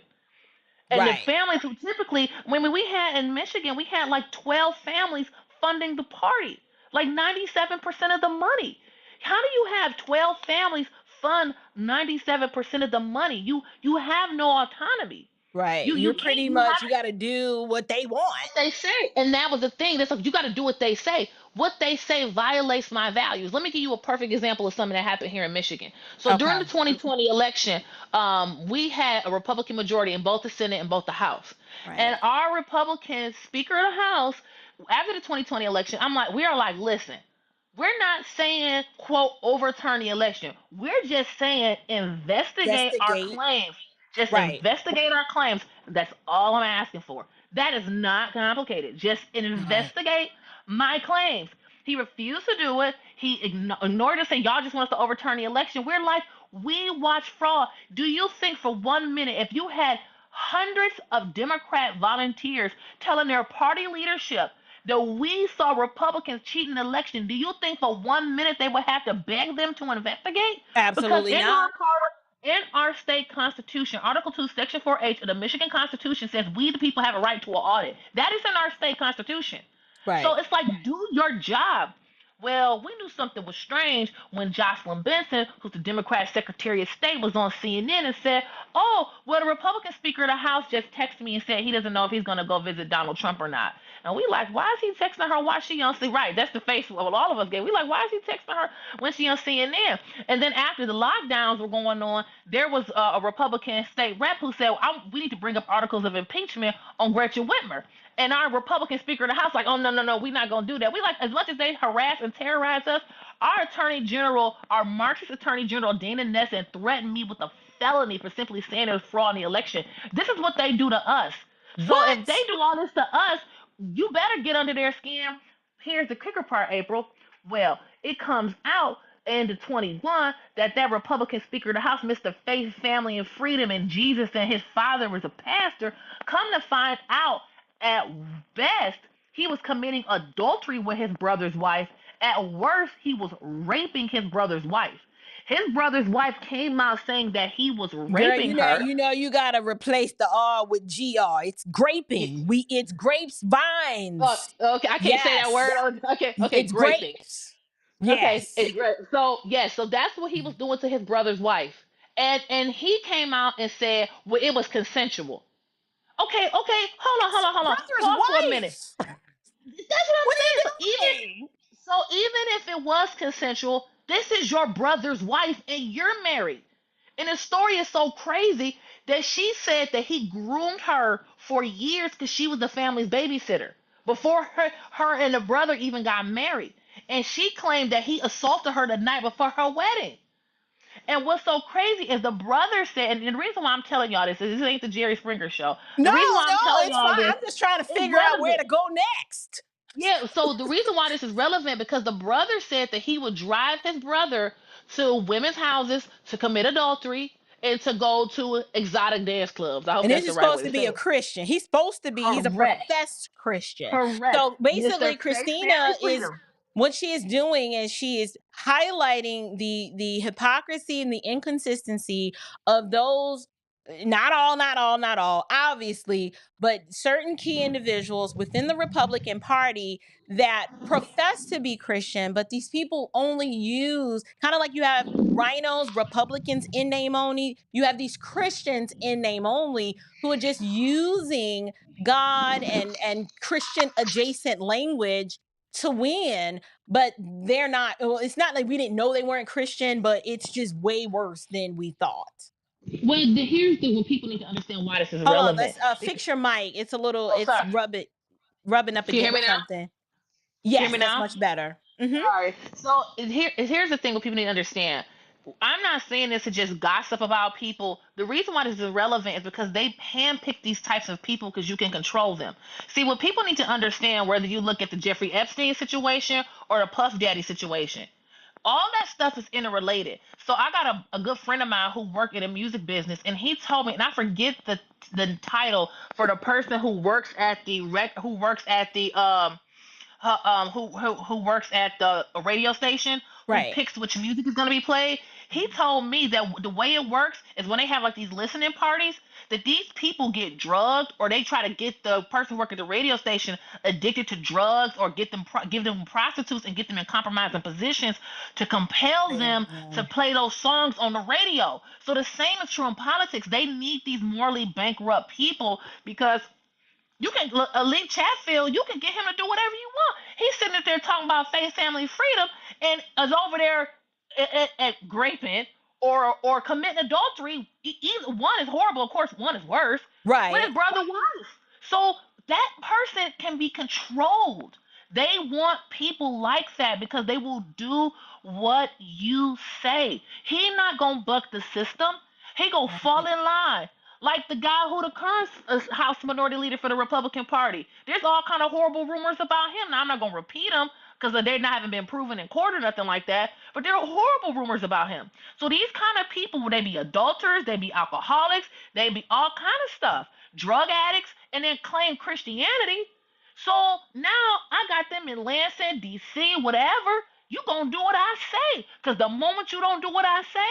And the Right. families who typically, when we had in Michigan, we had like 12 families funding the party, like 97% of the money. How do you have 12 families fund 97% of the money? You have no autonomy. Right. You You're can't. pretty You much, have you got to do what they want. what they say. And that was the thing. That's like you got to do what they say. What they say violates my values. Let me give you a perfect example of something that happened here in Michigan. So during Okay. the 2020 election, we had a Republican majority in both the Senate and both the House. And Right. our Republican Speaker of the House, after the 2020 election, we are like, listen, we're not saying, quote, overturn the election. We're just saying investigate our Investigate. claims. Just Right. investigate our claims. That's all I'm asking for. That is not complicated. Just Right. investigate my claims. He refused to do it. He ignored us and y'all just want us to overturn the election. We're like, we watch fraud. Do you think for 1 minute, if you had hundreds of Democrat volunteers telling their party leadership that we saw Republicans cheating the election, do you think for 1 minute they would have to beg them to investigate? Because Absolutely in not. our state constitution, Article 2, Section 4H of the Michigan Constitution says we the people have a right to an audit. That is in our state constitution. So Right. it's like, do your job. Well, we knew something was strange when Jocelyn Benson, who's the Democratic Secretary of State, was on CNN and said, oh, well, the Republican Speaker of the House just texted me and said he doesn't know if he's going to go visit Donald Trump or not. And we like, why is he texting her while she on CNN? Right, that's the face of all of us get. We like, why is he texting her when she on CNN? And then after the lockdowns were going on, there was a Republican state rep who said, we need to bring up articles of impeachment on Gretchen Whitmer. And our Republican Speaker of the House like, oh, no, we're not going to do that. We like, as much as they harass and terrorize us, our Attorney General, our Marxist Attorney General, Dana Nesson, threatened me with a felony for simply saying there was fraud in the election. This is what they do to us. So if they do all this to us, you better get under their skin. Here's the kicker part, April. Well, it comes out in the 21 that Republican Speaker of the House, Mr. Faith, Family, and Freedom, and Jesus and his father was a pastor, come to find out, at best, he was committing adultery with his brother's wife. At worst, he was raping his brother's wife. His brother's wife came out saying that he was raping her. You gotta replace the R with GR. It's graping. It's grapes, vines. Okay, I can't say that word. Okay, it's graping. Grapes. Okay, Yes. it's great. So that's what he was doing to his brother's wife, and he came out and said, well, it was consensual. Okay, hold on. Pause for a minute. That's what I'm saying. So even if it was consensual, this is your brother's wife and you're married. And the story is so crazy that she said that he groomed her for years because she was the family's babysitter before her and the brother even got married. And she claimed that he assaulted her the night before her wedding. And what's so crazy is the brother said, and the reason why I'm telling y'all this is this ain't the Jerry Springer show. The reason why I'm telling y'all this, I'm just trying to figure out where to go next. Yeah, so the reason why this is relevant because the brother said that he would drive his brother to women's houses to commit adultery and to go to exotic dance clubs. I hope and that's this is the right supposed way to be a Christian. He's supposed to be. He's a professed Christian. Correct. So basically, Mr. Kristina is what she is doing is she is highlighting the hypocrisy and the inconsistency of those. Not all, obviously, but certain key individuals within the Republican Party that profess to be Christian, but these people only use, kind of like you have rhinos, Republicans in name only, you have these Christians in name only who are just using God and Christian adjacent language to win, but they're not. Well, it's not like we didn't know they weren't Christian, but it's just way worse than we thought. Well, here's what people need to understand why this is relevant. Let's fix your mic. It's a little, rubbing up against something. Yes, that's much better. Sorry. So here's the thing what people need to understand. I'm not saying this to just gossip about people. The reason why this is relevant is because they handpick these types of people because you can control them. See, what people need to understand, whether you look at the Jeffrey Epstein situation or the Puff Daddy situation, all that stuff is interrelated. So I got a good friend of mine who worked in a music business, and he told me, and I forget the title for the person who works at the who works at the radio station, who picks which music is going to be played. He told me that the way it works is when they have like these listening parties, that these people get drugged or they try to get the person working at the radio station addicted to drugs or give them prostitutes and get them in compromising positions to compel them to play those songs on the radio. So the same is true in politics. They need these morally bankrupt people because you can Lee Chatfield, you can get him to do whatever you want. He's sitting there talking about faith, family, freedom, and is over there at graping or committing adultery. Either one is horrible. Of course, one is worse. Right. With his brother wife. So that person can be controlled. They want people like that because they will do what you say. He not gonna buck the system. He gonna fall in line. Like the guy who the current House Minority Leader for the Republican Party. There's all kind of horrible rumors about him. Now, I'm not going to repeat them because they haven't been proven in court or nothing like that. But there are horrible rumors about him. So these kind of people, they be adulterers, they be alcoholics, they be all kind of stuff. Drug addicts, and then claim Christianity. So now I got them in Lansing, D.C., whatever. You going to do what I say. Because the moment you don't do what I say,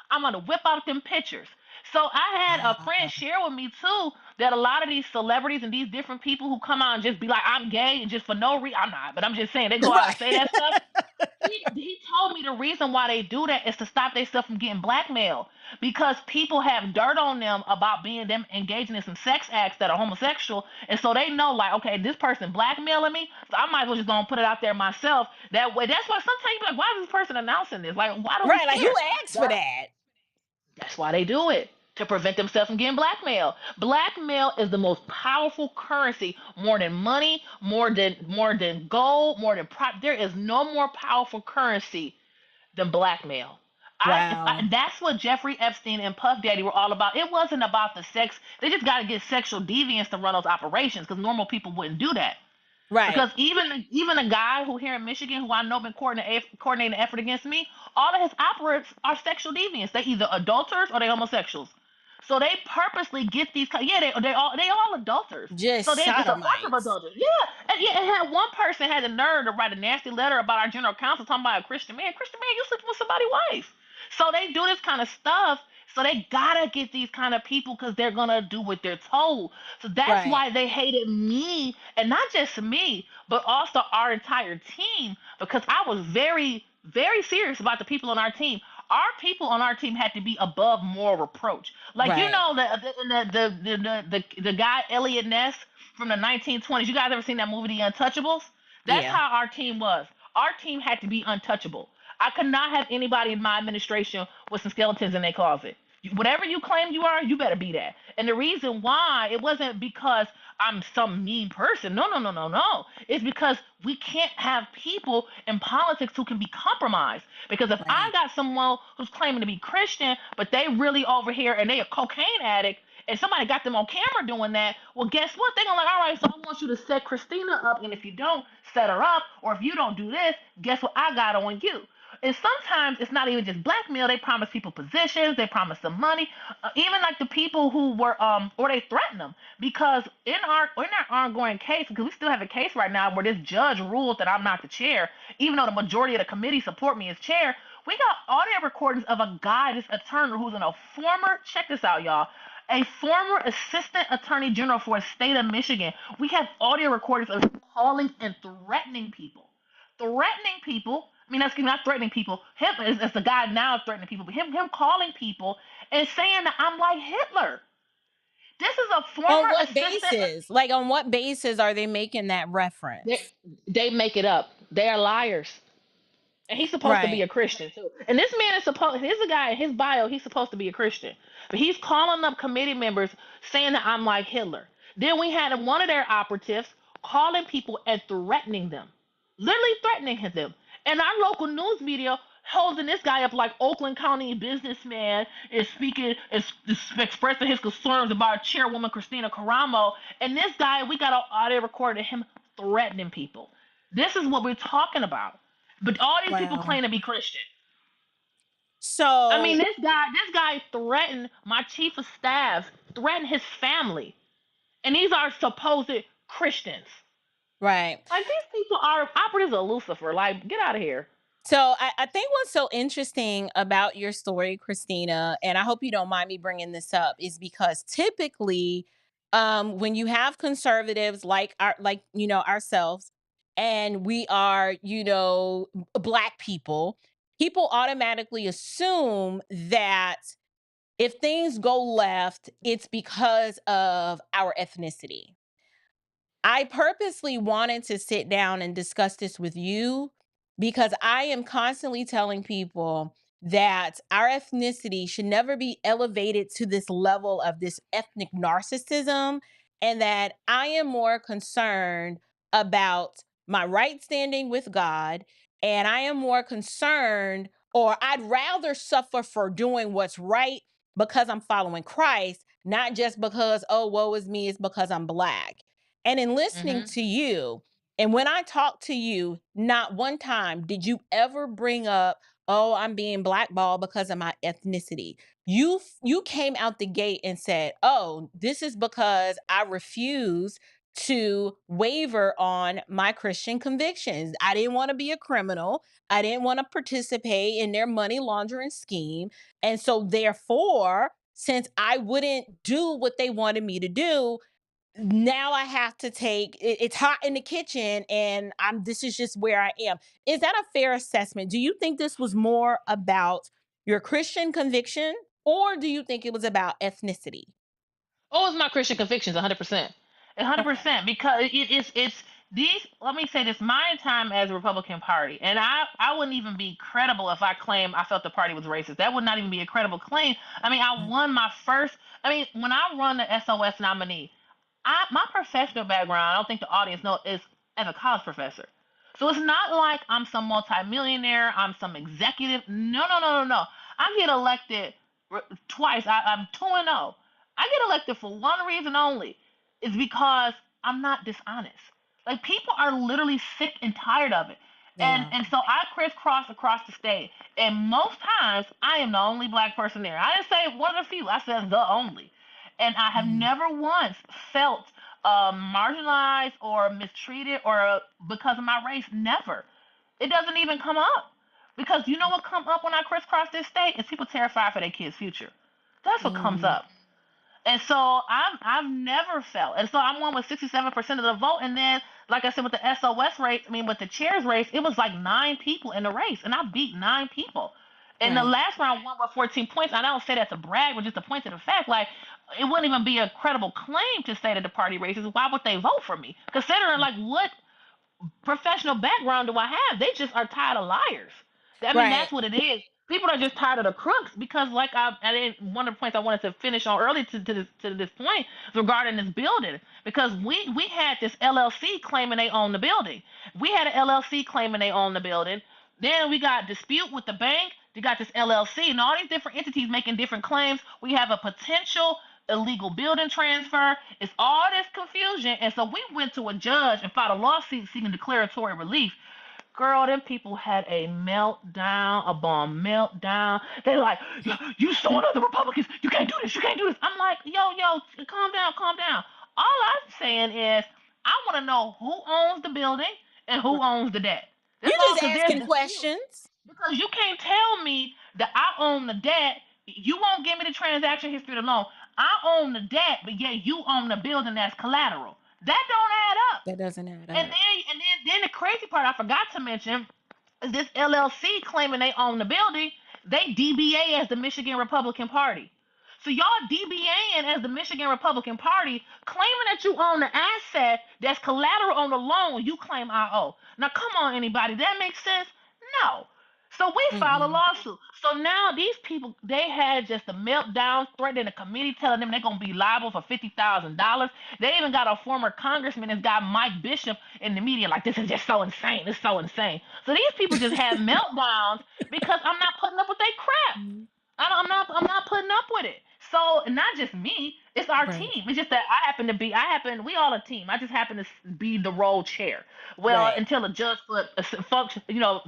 I'm going to whip out them pictures. So I had a friend share with me too that a lot of these celebrities and these different people who come out and just be like, I'm gay and just for no reason, I'm not, but I'm just saying they go out and say that stuff. He told me the reason why they do that is to stop themselves from getting blackmailed because people have dirt on them about being them engaging in some sex acts that are homosexual, and so they know like, okay, this person blackmailing me, so I might as well just go and put it out there myself. That way, that's why sometimes you be like, why is this person announcing this? Like, why do we Right, like who care? asked for that? That's why they do it. To prevent themselves from getting blackmail. Blackmail is the most powerful currency, more than money, more than gold, more than prop. There is no more powerful currency than blackmail. Wow. That's what Jeffrey Epstein and Puff Daddy were all about. It wasn't about the sex. They just got to get sexual deviants to run those operations because normal people wouldn't do that. Right. Because even a guy who here in Michigan, who I know been coordinating an effort against me, all of his operatives are sexual deviants. They either adulterers or they homosexuals. So they purposely get these. Yeah, they all adulterers. Just So they just a bunch of sodomites. adulterers. Yeah, and had one person had the nerve to write a nasty letter about our general counsel talking about a Christian man. Christian man, you sleeping with somebody's wife. So they do this kind of stuff. So they gotta get these kind of people because they're gonna do what they're told. So that's Right. why they hated me, and not just me, but also our entire team, because I was very, very serious about the people on our team. Our people on our team had to be above moral reproach. Like you Right. know the guy Elliot Ness from the 1920s. You guys ever seen that movie The Untouchables? That's Yeah. how our team was. Our team had to be untouchable. I could not have anybody in my administration with some skeletons in their closet. Whatever you claim you are, you better be that. And the reason why, it wasn't because I'm some mean person. No, no, no, no, no. It's because we can't have people in politics who can be compromised. Because if I Right. got someone who's claiming to be Christian, but they really over here and they a cocaine addict, and somebody got them on camera doing that, well, guess what? They're gonna like, all right, so I want you to set Kristina up, and if you don't set her up, or if you don't do this, guess what I got on you? And sometimes it's not even just blackmail. They promise people positions. They promise them money. Even like the people who were, or they threaten them because in our ongoing case, because we still have a case right now where this judge ruled that I'm not the chair, even though the majority of the committee support me as chair. We got audio recordings of a guy, this attorney, who's in a former. Check this out, y'all. A former assistant attorney general for a state of Michigan. We have audio recordings of him calling and threatening people. Threatening people. I mean, excuse me, not threatening people. Him as the guy now threatening people, but him calling people and saying that I'm like Hitler. This is a On former what assistant. basis? Like on what basis are they making that They, reference? they make it up. They are liars. And he's supposed to be Right. a Christian too. And this man is supposed. Here's a guy in his bio. He's supposed to be a Christian, but he's calling up committee members saying that I'm like Hitler. Then we had one of their operatives calling people and threatening them, literally threatening them. And our local news media holding this guy up like Oakland County businessman is speaking, is expressing his concerns about Chairwoman Kristina Karamo. And this guy, we got an audio recording of him threatening people. This is what we're talking about. But all these people Wow. claim to be Christian. I mean, So this guy threatened my chief of staff, threatened his family, and these are supposed Christians. right. Like these people are operatives of Lucifer. Like, get out of here. So I think what's so interesting about your story, Christina, and I hope you don't mind me bringing this up, is because typically, when you have conservatives like ourselves, and we are black people, people automatically assume that if things go left, it's because of our ethnicity. I purposely wanted to sit down and discuss this with you because I am constantly telling people that our ethnicity should never be elevated to this level of this ethnic narcissism, and that I am more concerned about my right standing with God, and I am more concerned, or I'd rather suffer for doing what's right because I'm following Christ, not just because, oh, woe is me, it's because I'm black. And in listening Mm-hmm. to you, and when I talk to you, not one time did you ever bring up, oh, I'm being blackballed because of my ethnicity. You came out the gate and said, oh, this is because I refuse to waver on my Christian convictions. I didn't want to be a criminal. I didn't want to participate in their money laundering scheme. And so therefore, since I wouldn't do what they wanted me to do, now I have to it's hot in the kitchen and this is just where I am. Is that a fair assessment? Do you think this was more about your Christian conviction, or do you think it was about ethnicity? Oh, it's my Christian convictions, 100%. Okay. 100%, because it's these. Let me say this: my time as a Republican Party, and I wouldn't even be credible if I claimed I felt the party was racist. That would not even be a credible claim. I mean, I won my first. I mean, when I run the SOS nominee, my professional background, I don't think the audience know, is as a college professor. So it's not like I'm some multimillionaire, I'm some executive. No, no, no, no, no. I get elected twice. I'm 2-0. I get elected for one reason only. Is because I'm not dishonest. Like, people are literally sick and tired of it. Yeah. And so I crisscross across the state. And most times I am the only black person there. I didn't say one of the few, I said the only. And I have never once felt marginalized or mistreated or because of my race. Never. It doesn't even come up. Because you know what comes up when I crisscross this state? Is people terrified for their kids' future. That's what comes up. And so I've never felt, and so I'm one with 67% of the vote. And then, like I said, with the SOS race, I mean, with the chairs race, it was like 9 people in the race, and I beat 9 people. In the last round, won by 14 points. And I don't say that to brag, but just to point to the fact, like, it wouldn't even be a credible claim to say that the party racist. Why would they vote for me? Considering, like, what professional background do I have? They just are tired of liars. I mean, Right. that's what it is. People are just tired of the crooks because, like, I didn't. One of the points I wanted to finish on early to this point regarding this building, because we had this LLC claiming they own the building. We had an LLC claiming they own the building. Then we got dispute with the bank. You got this LLC and all these different entities making different claims. We have a potential illegal building transfer. It's all this confusion. And so we went to a judge and filed a lawsuit seeking declaratory relief. Girl, them people had a meltdown, a bomb meltdown. They like, you suing other Republicans. You can't do this. You can't do this. I'm like, yo, calm down, calm down. All I'm saying is, I want to know who owns the building and who owns the debt. You That's all, just because there's asking dispute. questions. Because you can't tell me that I own the debt. You won't give me the transaction history of the loan. I own the debt, but yet you own the building that's collateral. That don't add up. That doesn't add And up. then the crazy part I forgot to mention is this LLC claiming they own the building. They DBA as the Michigan Republican Party. So y'all DBAing as the Michigan Republican Party, claiming that you own the asset that's collateral on the loan you claim I owe. Now, come on, anybody, that makes sense? No. So we filed a lawsuit. So now these people, they had just a meltdown, threatening the committee, telling them they're gonna be liable for $50,000. They even got a former congressman that's got Mike Bishop in the media, like, this is just so insane. It's so insane. So these people just had meltdowns because I'm not putting up with their crap. I'm not putting up with it. So not just me, it's our team. It's just that we all a team. I just happen to be the role chair. Well, until a judge put function,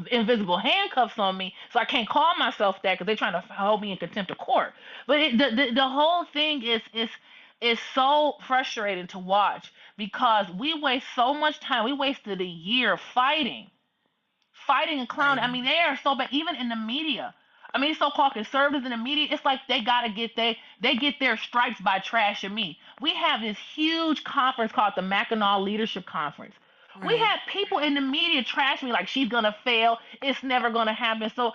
invisible handcuffs on me, so I can't call myself that because they're trying to hold me in contempt of court. But the whole thing is so frustrating to watch because we waste so much time. We wasted a year fighting and clowning. I mean, they are so bad, even in the media. I mean, so-called conservatives in the media, it's like they gotta get they get their stripes by trashing me. We have this huge conference called the Mackinac Leadership Conference. We had people in the media trash me like she's gonna fail. It's never gonna happen. So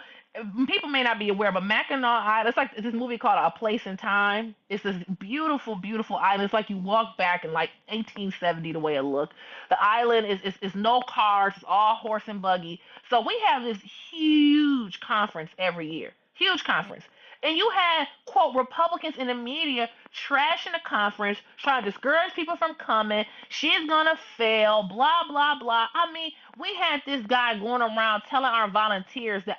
people may not be aware, but Mackinac Island, it's like this movie called A Place in Time. It's this beautiful, beautiful island. It's like you walk back in like 1870 the way it looked. The island is no cars, it's all horse and buggy. So we have this huge conference every year. Huge conference. And you had, quote, Republicans in the media trashing the conference, trying to discourage people from coming. She's gonna fail, blah, blah, blah. I mean, we had this guy going around telling our volunteers that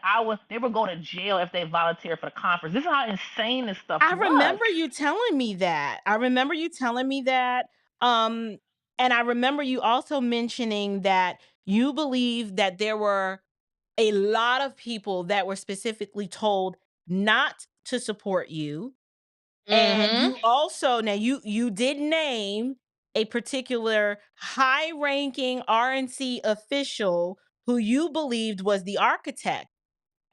they would go to jail if they volunteered for the conference. This is how insane this stuff was. I remember you telling me that. And I remember you also mentioning that you believe that there were a lot of people that were specifically told not to support you. And you also, now you did name a particular high-ranking RNC official who you believed was the architect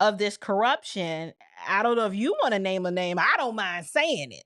of this corruption. I don't know if you want to name a name. I don't mind saying it.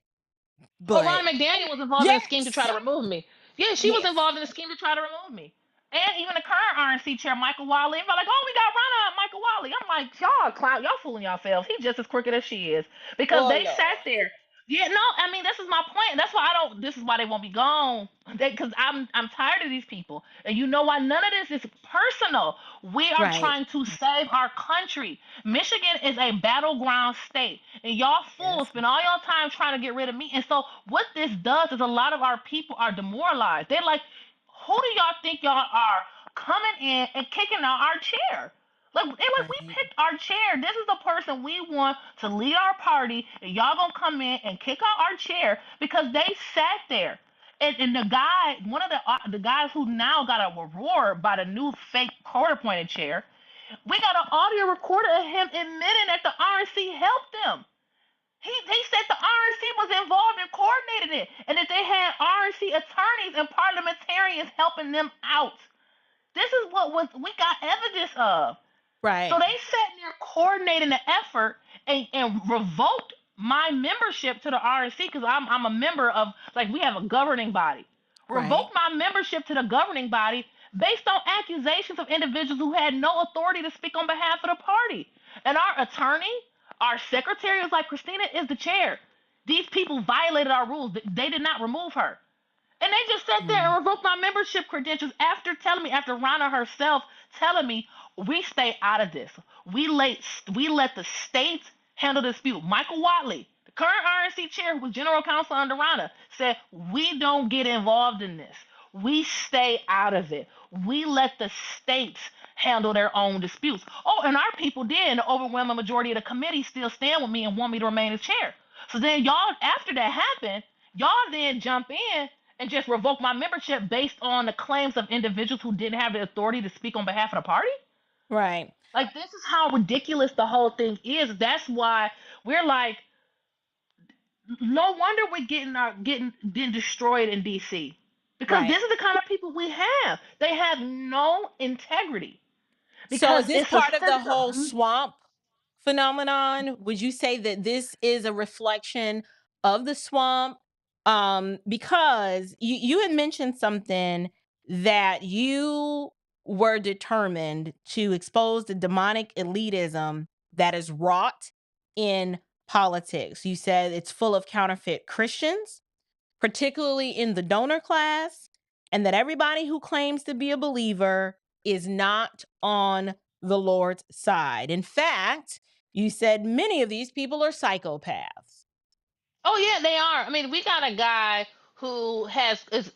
Well, But Ron McDaniel was involved in a scheme to try to remove me. Yeah, she was involved in the scheme to try to remove me. And even the current RNC chair, Michael Wally, everybody like, oh, we got run out, Michael Wally. I'm like, y'all fooling yourselves. He's just as crooked as she is. Because Oh they Lord. sat there. Yeah, no, I mean, this is my point. That's why this is why they won't be gone. Because I'm tired of these people. And you know why? None of this is personal. We are Right. trying to save our country. Michigan is a battleground state. And y'all fools spend all your time trying to get rid of me. And so what this does is a lot of our people are demoralized. They're like, who do y'all think y'all are coming in and kicking out our chair? Like we picked our chair. This is the person we want to lead our party, and y'all gonna come in and kick out our chair because they sat there. And the guy, one of the guys who now got a reward by the new fake court-appointed chair, we got an audio recorder of him admitting that the RNC helped them. He said the RNC was involved and coordinated it, and that they had RNC attorneys and parliamentarians helping them out. This is what we got evidence of. Right. So they sat there coordinating the effort and revoked my membership to the RNC because I'm a member of, like, we have a governing body. Revoked my membership to the governing body based on accusations of individuals who had no authority to speak on behalf of the party. And our attorney, our secretary was like, Kristina is the chair. These people violated our rules. They did not remove her. And they just sat there and revoked my membership credentials after Ronna herself telling me, we stay out of this. We let the states handle the dispute. Michael Watley, the current RNC chair, who was general counsel under Ronna, said, we don't get involved in this. We stay out of it. We let the states handle their own disputes. Oh, and our people did, and the overwhelming majority of the committee still stand with me and want me to remain as chair. So then y'all, after that happened, y'all then jump in and just revoke my membership based on the claims of individuals who didn't have the authority to speak on behalf of the party? Right. Like, this is how ridiculous the whole thing is. That's why we're like, no wonder we're getting destroyed in DC. Because this is the kind of people we have. They have no integrity. So Because is this it's a part of the whole system. swamp phenomenon? Would you say that this is a reflection of the swamp? Because you had mentioned something that you were determined to expose the demonic elitism that is wrought in politics. You said it's full of counterfeit Christians, particularly in the donor class, and that everybody who claims to be a believer is not on the Lord's side. In fact, you said many of these people are psychopaths. Oh yeah, they are. I mean, we got a guy this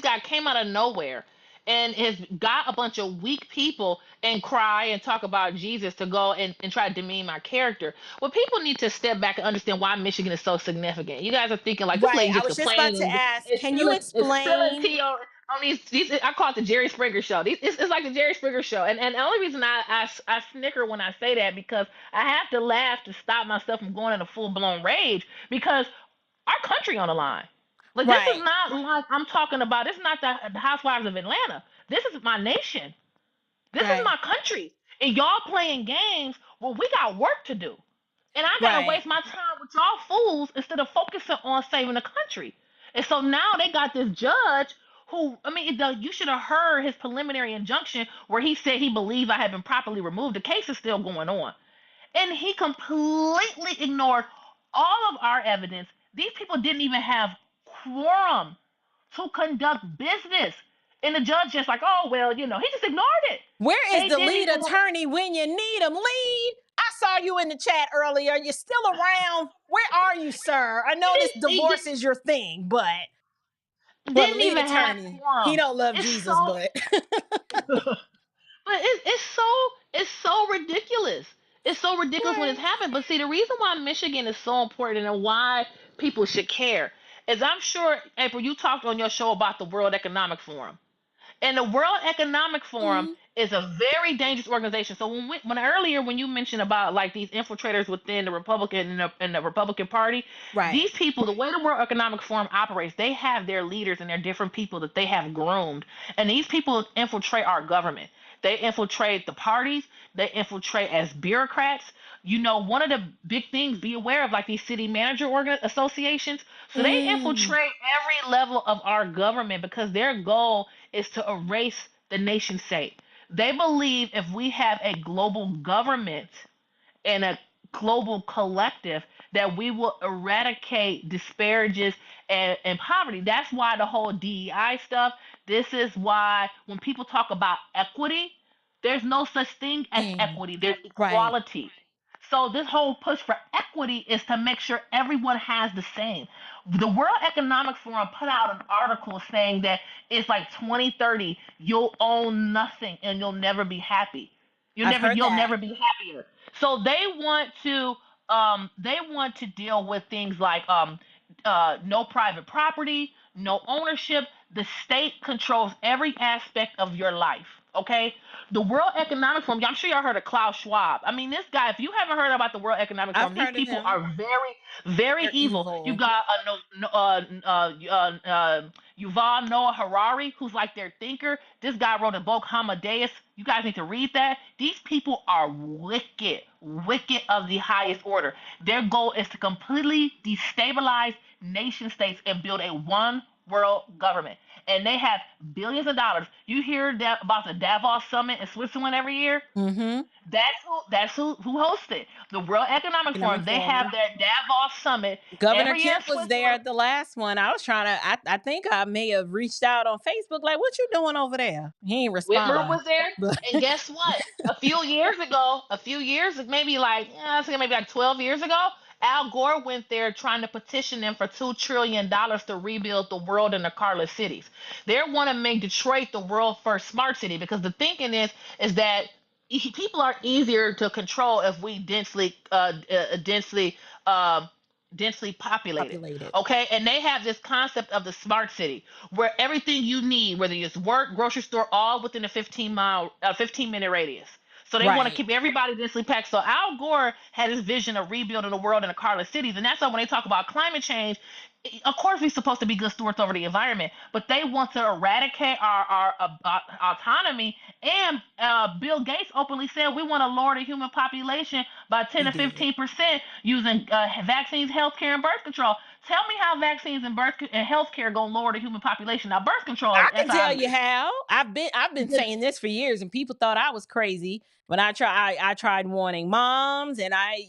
guy came out of nowhere and has got a bunch of weak people and cry and talk about Jesus to go and try to demean my character. Well, people need to step back and understand why Michigan is so significant. You guys are thinking like, this Right. lady I just was just about to complaining. ask, It's can you spilling explain? tea on these. I call it the Jerry Springer show. It's like the Jerry Springer show. And the only reason I snicker when I say that, because I have to laugh to stop myself from going in a full blown rage, because our country on the line. Like, this is Right. not like I'm talking about. This is not the Housewives of Atlanta. This is my nation. This is Right. my country. And y'all playing games. Well, we got work to do. And I gotta Right. waste my time with y'all fools instead of focusing on saving the country. And so now they got this judge who, I mean, you should have heard his preliminary injunction where he said he believed I had been properly removed. The case is still going on. And he completely ignored all of our evidence. These people didn't even have quorum to conduct business. And the judge just like, oh, well, he just ignored it. Where is They the didn't lead even. attorney when you need him? Lead. I saw you in the chat earlier. You're still around. Where are you, sir? I know this divorce is your thing, but well, the Didn't lead even have attorney, he quorum. don't love It's Jesus, so, but but it's so ridiculous. It's so ridiculous when it's happened. But see, the reason why Michigan is so important and why people should care is, I'm sure, April, you talked on your show about the World Economic Forum. And the World Economic Forum is a very dangerous organization. So when you mentioned about like these infiltrators within the Republican and the Republican Party, right. these people, the way the World Economic Forum operates, they have their leaders and their different people that they have groomed, and these people infiltrate our government. They infiltrate the parties. They infiltrate as bureaucrats. You know, one of the big things, be aware of, like these city manager associations. So they infiltrate every level of our government because their goal is to erase the nation state. They believe if we have a global government and a global collective, that we will eradicate disparages and poverty. That's why the whole DEI stuff, this is why when people talk about equity, there's no such thing as equity. There's equality. So this whole push for equity is to make sure everyone has the same. The World Economic Forum put out an article saying that it's like 2030, you'll own nothing and you'll never be happy. You'll never be happier. So they want to deal with things like no private property, no ownership. The state controls every aspect of your life. Okay, the World Economic Forum. I'm sure y'all heard of Klaus Schwab. I mean, this guy. If you haven't heard about the World Economic Forum, these people are very evil. You got Yuval Noah Harari, who's like their thinker. This guy wrote a book, Amadeus. You guys need to read that. These people are wicked of the highest order. Their goal is to completely destabilize nation states and build a one world government. And they have billions of dollars. You hear that about the Davos Summit in Switzerland every year? Mm-hmm. That's who hosts it. The World Economic Forum. They have their Davos Summit. Governor every year Kemp was there at the last one. I was trying to. I think I may have reached out on Facebook, like, "What you doing over there?" He ain't respond. Whitmer was there, and guess what? a few years, maybe like 12 years ago, Al Gore went there trying to petition them for $2 trillion to rebuild the world in the carless cities. They want to make Detroit the world first smart city because the thinking is that people are easier to control if we densely populated. Okay, and they have this concept of the smart city where everything you need, whether it's work, grocery store, all within a 15-minute radius. So they want to keep everybody densely packed. So Al Gore had his vision of rebuilding the world in the carless cities, and that's why when they talk about climate change, of course we're supposed to be good stewards over the environment, but they want to eradicate our autonomy. And Bill Gates openly said we want to lower the human population by 10 to 15% using vaccines, healthcare, and birth control. Tell me how vaccines and healthcare gonna lower the human population. Now, birth control. I can tell you how. I've been saying this for years, and people thought I was crazy when I tried warning moms, and I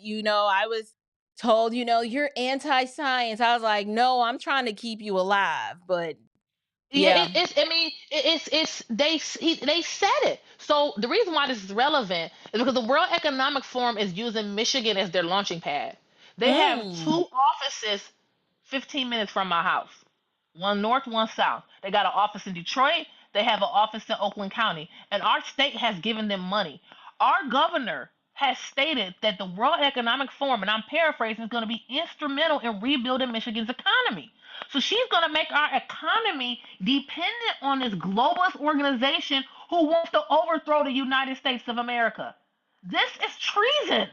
was told, you're anti-science. I was like, no, I'm trying to keep you alive. But yeah, they said it. So the reason why this is relevant is because the World Economic Forum is using Michigan as their launching pad. They have two offices 15 minutes from my house. One north, one south. They got an office in Detroit. They have an office in Oakland County. And our state has given them money. Our governor has stated that the World Economic Forum, and I'm paraphrasing, is going to be instrumental in rebuilding Michigan's economy. So she's going to make our economy dependent on this globalist organization who wants to overthrow the United States of America. This is treason.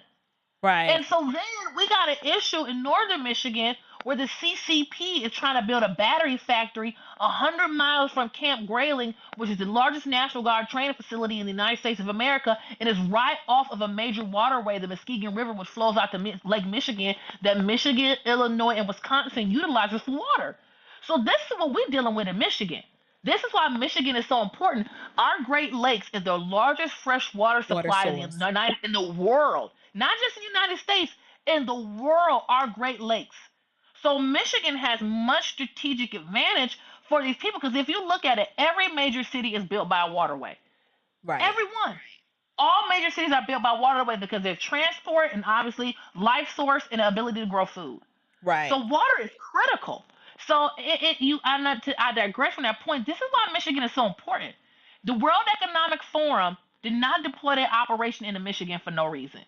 Right. And so then we got an issue in northern Michigan where the CCP is trying to build a battery factory 100 miles from Camp Grayling, which is the largest National Guard training facility in the United States of America, and is right off of a major waterway, the Muskegon River, which flows out to Lake Michigan, that Michigan, Illinois, and Wisconsin utilizes for water. So this is what we're dealing with in Michigan. This is why Michigan is so important. Our Great Lakes is the largest freshwater supply in the world. Not just in the United States, in the world, our Great Lakes. So Michigan has much strategic advantage for these people because if you look at it, every major city is built by a waterway. Right. Everyone. All major cities are built by waterway because they're transport and obviously life source and the ability to grow food. Right. So water is critical. So I digress from that point. This is why Michigan is so important. The World Economic Forum did not deploy their operation into Michigan for no reason.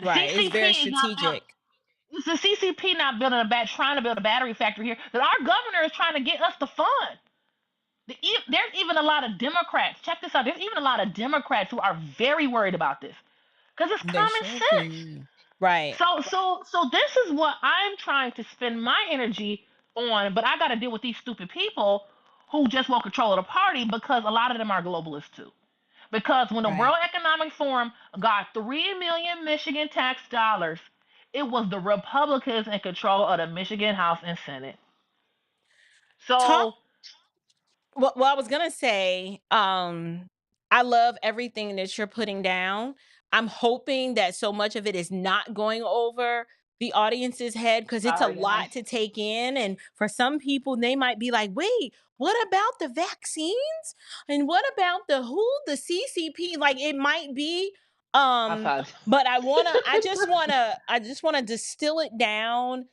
Right. It's very strategic. It's the CCP not trying to build a battery factory here that our governor is trying to get us to fund. There's even a lot of Democrats. Check this out. There's even a lot of Democrats who are very worried about this because it's common sense. Right. So this is what I'm trying to spend my energy on, but I got to deal with these stupid people who just want control of the party because a lot of them are globalists too. Because when the World Economic Forum got 3 million Michigan tax dollars, it was the Republicans in control of the Michigan House and Senate. So Well, I was gonna say, I love everything that you're putting down. I'm hoping that so much of it is not going over the audience's head because it's a sorry, guys. lot to take in. And for some people, they might be like, wait, what about the vaccines? And what about the CCP? Like it might be. But I just wanna distill it down.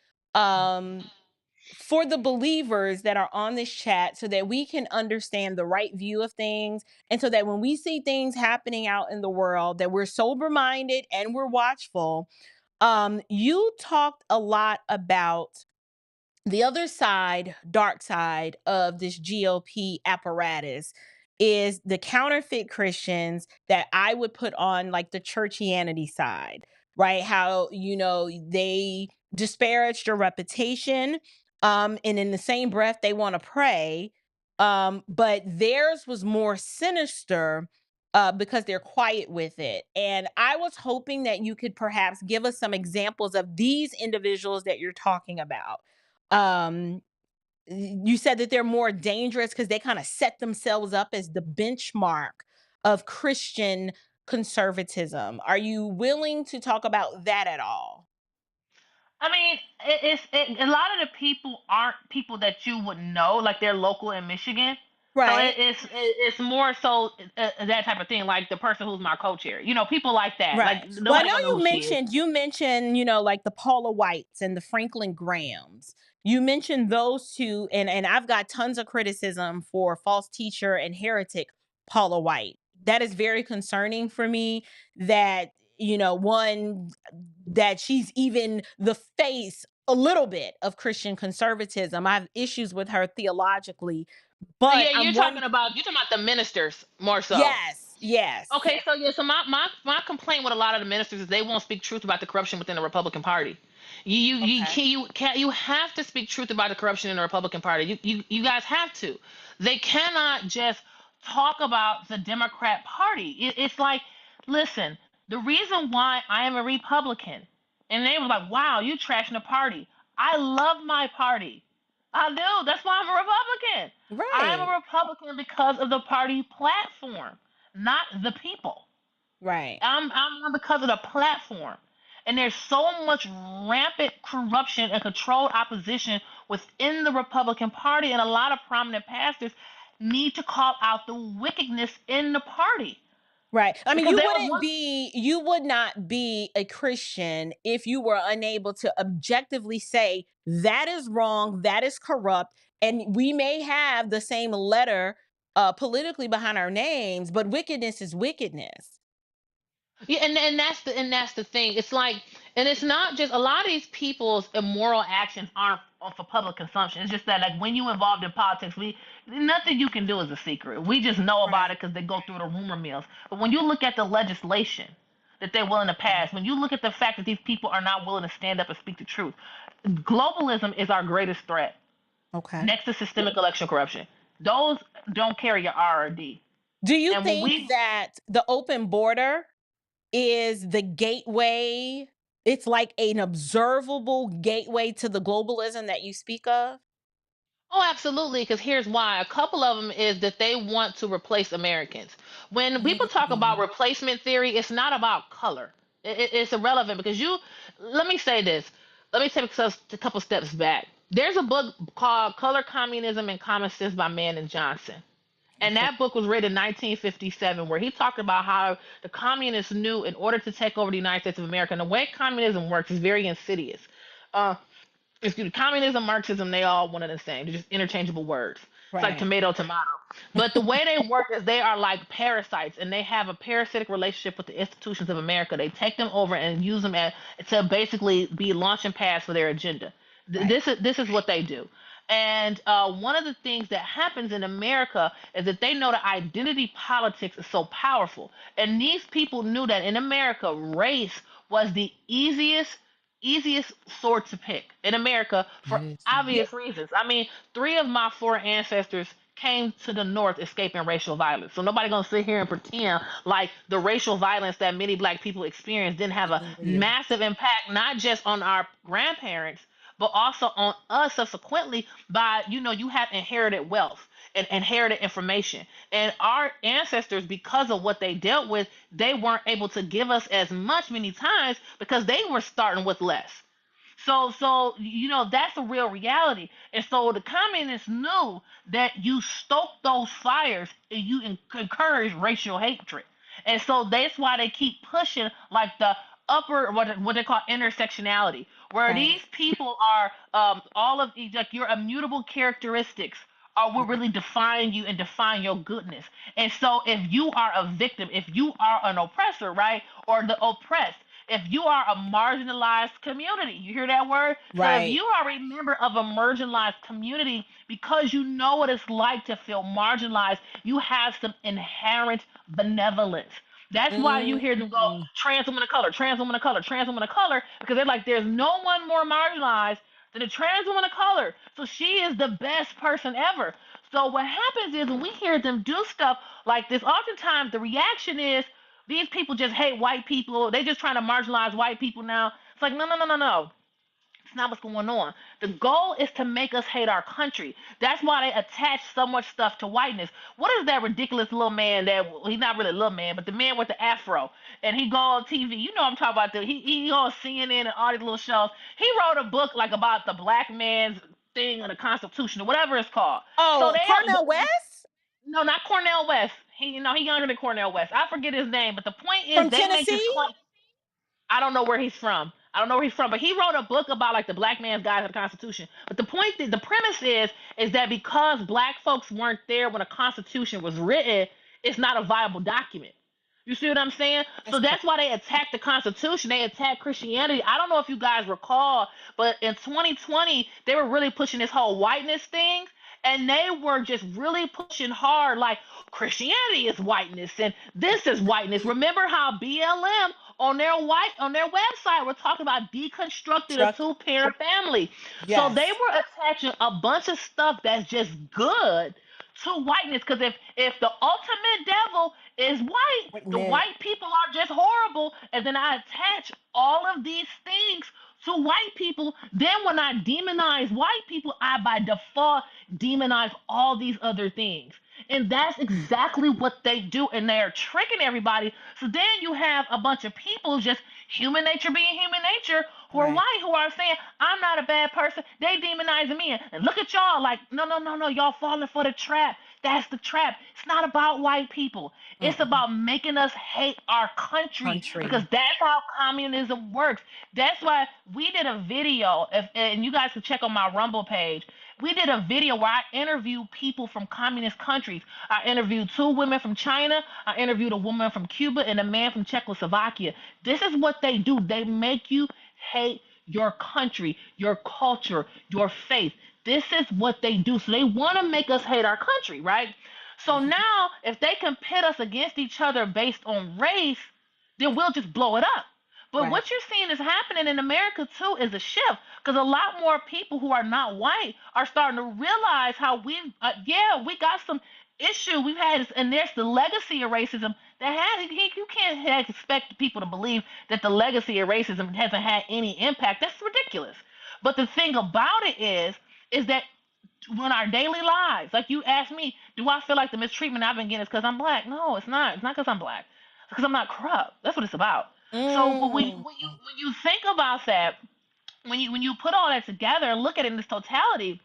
For the believers that are on this chat so that we can understand the right view of things and so that when we see things happening out in the world that we're sober minded and we're watchful. You talked a lot about the other side, dark side of this GOP apparatus is the counterfeit Christians that I would put on like the churchianity side, right? How, they disparage your reputation. And in the same breath, they want to pray. But theirs was more sinister because they're quiet with it. And I was hoping that you could perhaps give us some examples of these individuals that you're talking about. um you said that they're more dangerous because they kind of set themselves up as the benchmark of Christian conservatism. Are you willing to talk about that at all? I mean, a lot of the people aren't people that you would know, like they're local in Michigan. So Right. it's more so that type of thing, like the person who's my co-chair. People like that. Like Right. Well, I nobody know gonna know who she is. you mentioned, like the Paula Whites and the Franklin Grahams. You mentioned those two, and I've got tons of criticism for false teacher and heretic Paula White. That is very concerning for me that, one, that she's even the face a little bit of Christian conservatism. I have issues with her theologically, So but yeah, you're talking about the ministers more so. Yes. Okay, so yeah, so my complaint with a lot of the ministers is they won't speak truth about the corruption within the Republican Party. You have to speak truth about the corruption in the Republican Party. You guys have to. They cannot just talk about the Democrat Party. It's like, listen, the reason why I am a Republican, and they were like, wow, you trashing the party. I love my party. I do. That's why I'm a Republican. I'm a Republican because of the party platform, not the people. Right. I'm because of the platform. And there's so much rampant corruption and controlled opposition within the Republican Party, and a lot of prominent pastors need to call out the wickedness in the party. Right. I mean, Because you would not be a Christian if you were unable to objectively say that is wrong, that is corrupt, and we may have the same letter politically behind our names, but wickedness is wickedness. Yeah, and that's the thing. It's like, and it's not just a lot of these people's immoral actions aren't for public consumption. It's just that like when you involved in politics, nothing you can do is a secret. We just know about it because they go through the rumor mills. But when you look at the legislation that they're willing to pass, when you look at the fact that these people are not willing to stand up and speak the truth, globalism is our greatest threat. Okay. Next to systemic election corruption, those don't carry your R or D. Do you think that the open border is the gateway? It's like an observable gateway to the globalism that you speak of? Oh, absolutely. Because here's why. A couple of them is that they want to replace Americans. When people talk about replacement theory, it's not about color. It's irrelevant because let me say this. Let me take a couple steps back. There's a book called Color, Communism, and Common Sense by Manning Johnson. And that book was written in 1957, where he talked about how the communists knew in order to take over the United States of America, and the way communism works is very insidious. Communism, Marxism, they all one and the same. They're just interchangeable words. It's like tomato, tomato. But the way they work is they are like parasites, and they have a parasitic relationship with the institutions of America. They take them over and use them to basically be launching pads for their agenda. This is what they do. And one of the things that happens in America is that they know that identity politics is so powerful. And these people knew that in America, race was the easiest sword to pick in America for obvious reasons. I mean, 3 of my 4 ancestors came to the North escaping racial violence. So nobody gonna sit here and pretend like the racial violence that many black people experience didn't have a massive impact, not just on our grandparents, but also on us subsequently by, you have inherited wealth and inherited information. And our ancestors, because of what they dealt with, they weren't able to give us as much many times because they were starting with less. So that's a real reality. And so the communists knew that you stoke those fires and you encourage racial hatred. And so that's why they keep pushing like the upper what they call intersectionality, where these people are all of these like your immutable characteristics are what really define you and define your goodness. And so if you are a victim, if you are an oppressor, right, or the oppressed, if you are a marginalized community, you hear that word? So if you are a member of a marginalized community, because you know what it's like to feel marginalized, you have some inherent benevolence. That's why you hear them go trans woman of color, trans woman of color, trans woman of color, because they're like, there's no one more marginalized than a trans woman of color. So she is the best person ever. So what happens is when we hear them do stuff like this, oftentimes the reaction is, these people just hate white people. They just trying to marginalize white people now. It's like, no. It's not what's going on. The goal is to make us hate our country. That's why they attach so much stuff to whiteness. What is that ridiculous little man he's not really a little man, but the man with the afro, and he go on TV. You know what I'm talking about. He on CNN and all these little shows. He wrote a book like about the black man's thing of the Constitution or whatever it's called. Oh, so Cornel West? No, not Cornel West. He younger than Cornel West. I forget his name, but the point is from they Tennessee? make this claim. I don't know where he's from. But he wrote a book about like the black man's guide to the Constitution. But the premise is that because black folks weren't there when the Constitution was written, it's not a viable document. You see what I'm saying? So that's why they attacked the Constitution. They attacked Christianity. I don't know if you guys recall, but in 2020, they were really pushing this whole whiteness thing. And they were just really pushing hard, like Christianity is whiteness and this is whiteness. Remember how BLM on their website were talking about deconstructing a two-parent family. Yes. So they were attaching a bunch of stuff that's just good to whiteness. Because if the ultimate devil is white, the white people are just horrible, and then I attach all of these things to white people, then when I demonize white people, I by default demonize all these other things. And that's exactly what they do, and they're tricking everybody. So then you have a bunch of people, just human nature being human nature, who are white, who are saying, I'm not a bad person. They demonizing me. And look at y'all like, no, y'all falling for the trap. That's the trap. It's not about white people. It's about making us hate our country. Because that's how communism works. That's why we did a video, and you guys can check on my Rumble page. We did a video where I interviewed people from communist countries. I interviewed 2 women from China. I interviewed a woman from Cuba and a man from Czechoslovakia. This is what they do. They make you hate your country, your culture, your faith. This is what they do. So they want to make us hate our country, right? So now, if they can pit us against each other based on race, then we'll just blow it up. But what you're seeing is happening in America, too, is a shift. Because a lot more people who are not white are starting to realize how we got some issue we've had, and there's the legacy of racism that you can't expect people to believe that the legacy of racism hasn't had any impact. That's ridiculous. But the thing about it is that when our daily lives, like you asked me, do I feel like the mistreatment I've been getting is because I'm black? No, it's not. It's not because I'm black. It's because I'm not corrupt. That's what it's about. So when you think about that, when you put all that together and look at it in this totality,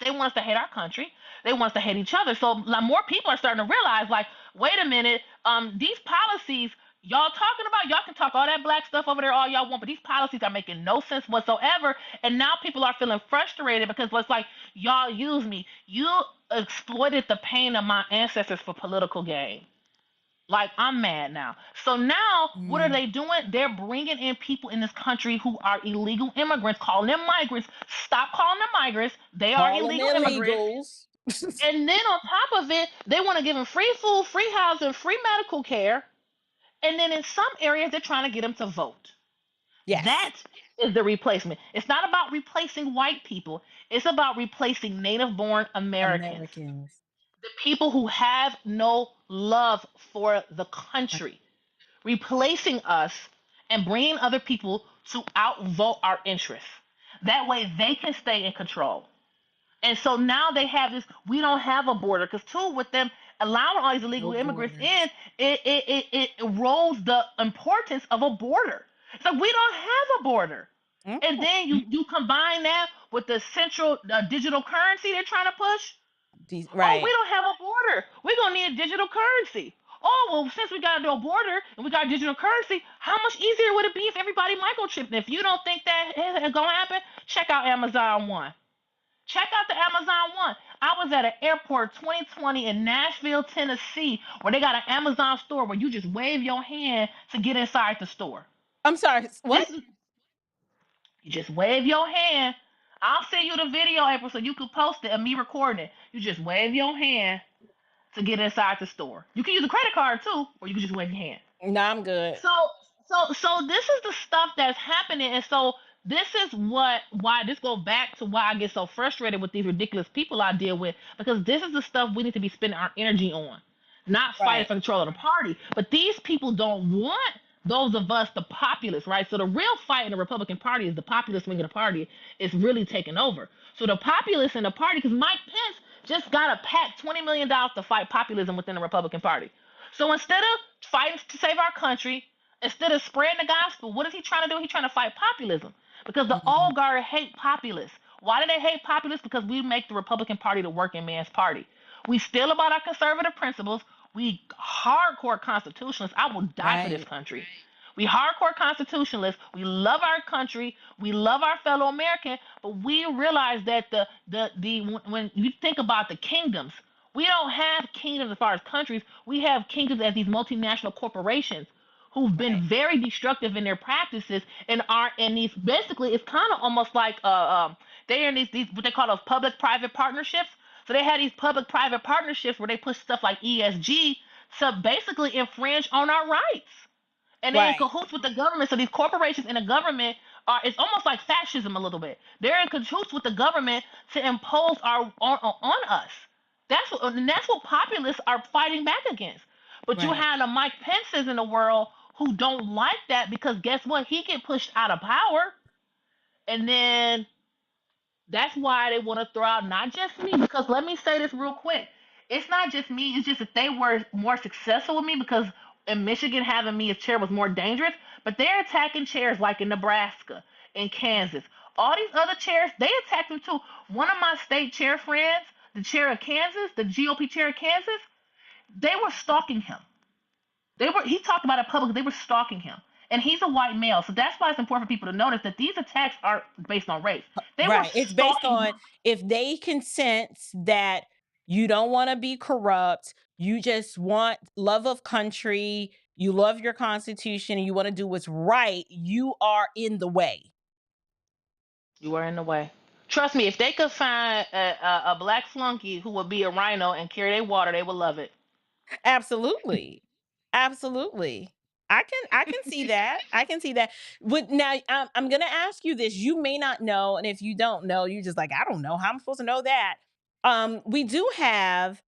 they want us to hate our country. They want us to hate each other. So more people are starting to realize, like, wait a minute, these policies y'all talking about, y'all can talk all that black stuff over there all y'all want, but these policies are making no sense whatsoever. And now people are feeling frustrated because it's like, y'all use me. You exploited the pain of my ancestors for political gain. Like, I'm mad now. So now, what are they doing? They're bringing in people in this country who are illegal immigrants, calling them migrants. Stop calling them migrants. They are illegal immigrants. And then on top of it, they want to give them free food, free housing, free medical care. And then in some areas, they're trying to get them to vote. Yes. That is the replacement. It's not about replacing white people. It's about replacing native-born Americans. The people who have no love for the country, replacing us and bringing other people to outvote our interests. That way they can stay in control. And so now they have this, we don't have a border. Because, too, with them allowing all these illegal immigrants in, it erodes the importance of a border. So we don't have a border. And then you combine that with the central digital currency they're trying to push. Right. Oh, we don't have a border. We're going to need a digital currency. Oh, well, since we got no border and we got digital currency, how much easier would it be if everybody microchipped? And if you don't think that is going to happen, check out Amazon One. Check out the Amazon One. I was at an airport 2020 in Nashville, Tennessee, where they got an Amazon store where you just wave your hand to get inside the store. I'm sorry, what? You just wave your hand. I'll send you the video, April, so you can post it of me recording it. You just wave your hand to get inside the store. You can use a credit card too, or you can just wave your hand. No, I'm good. So this is the stuff that's happening, and so this is why this goes back to why I get so frustrated with these ridiculous people I deal with, because this is the stuff we need to be spending our energy on, not fighting for control of the party. But these people don't want those of us, the populace, right? So the real fight in the Republican Party is the populist wing of the party is really taking over. So the populace in the party, because Mike Pence just got a pack $20 million to fight populism within the Republican Party. So instead of fighting to save our country, instead of spreading the gospel, what is he trying to do? He's trying to fight populism. Because the oligarchs hate populists. Why do they hate populists? Because we make the Republican Party the working man's party. We still about our conservative principles. We hardcore constitutionalists. I will die for this country. We hardcore constitutionalists. We love our country. We love our fellow American. But we realize that when you think about the kingdoms, we don't have kingdoms as far as countries. We have kingdoms as these multinational corporations who've been very destructive in their practices and are in these. Basically, it's kind of almost like they're in these what they call those public-private partnerships. So they had these public-private partnerships where they push stuff like ESG to basically infringe on our rights. And they're in cahoots with the government. So these corporations and the government it's almost like fascism a little bit. They're in cahoots with the government to impose on us. That's what populists are fighting back against. But you have the Mike Pences in the world who don't like that, because guess what? He get pushed out of power. And then that's why they want to throw out not just me, because let me say this real quick. It's not just me. It's just that they were more successful with me, because in Michigan, having me as chair was more dangerous. But they're attacking chairs like in Nebraska, in Kansas. All these other chairs, they attacked them too. One of my state chair friends, the chair of Kansas, the GOP chair of Kansas, they were stalking him. He talked about it publicly. They were stalking him. And he's a white male. So that's why it's important for people to notice that these attacks aren't based on race. It's based on if they can sense that you don't want to be corrupt, you just want love of country, you love your constitution, and you want to do what's right, you are in the way. You are in the way. Trust me, if they could find a black flunky who would be a rhino and carry their water, they would love it. Absolutely. Absolutely. I can see that. I can see that. But now I'm going to ask you this. You may not know, and if you don't know, you're just like, I don't know how I'm supposed to know that. We do have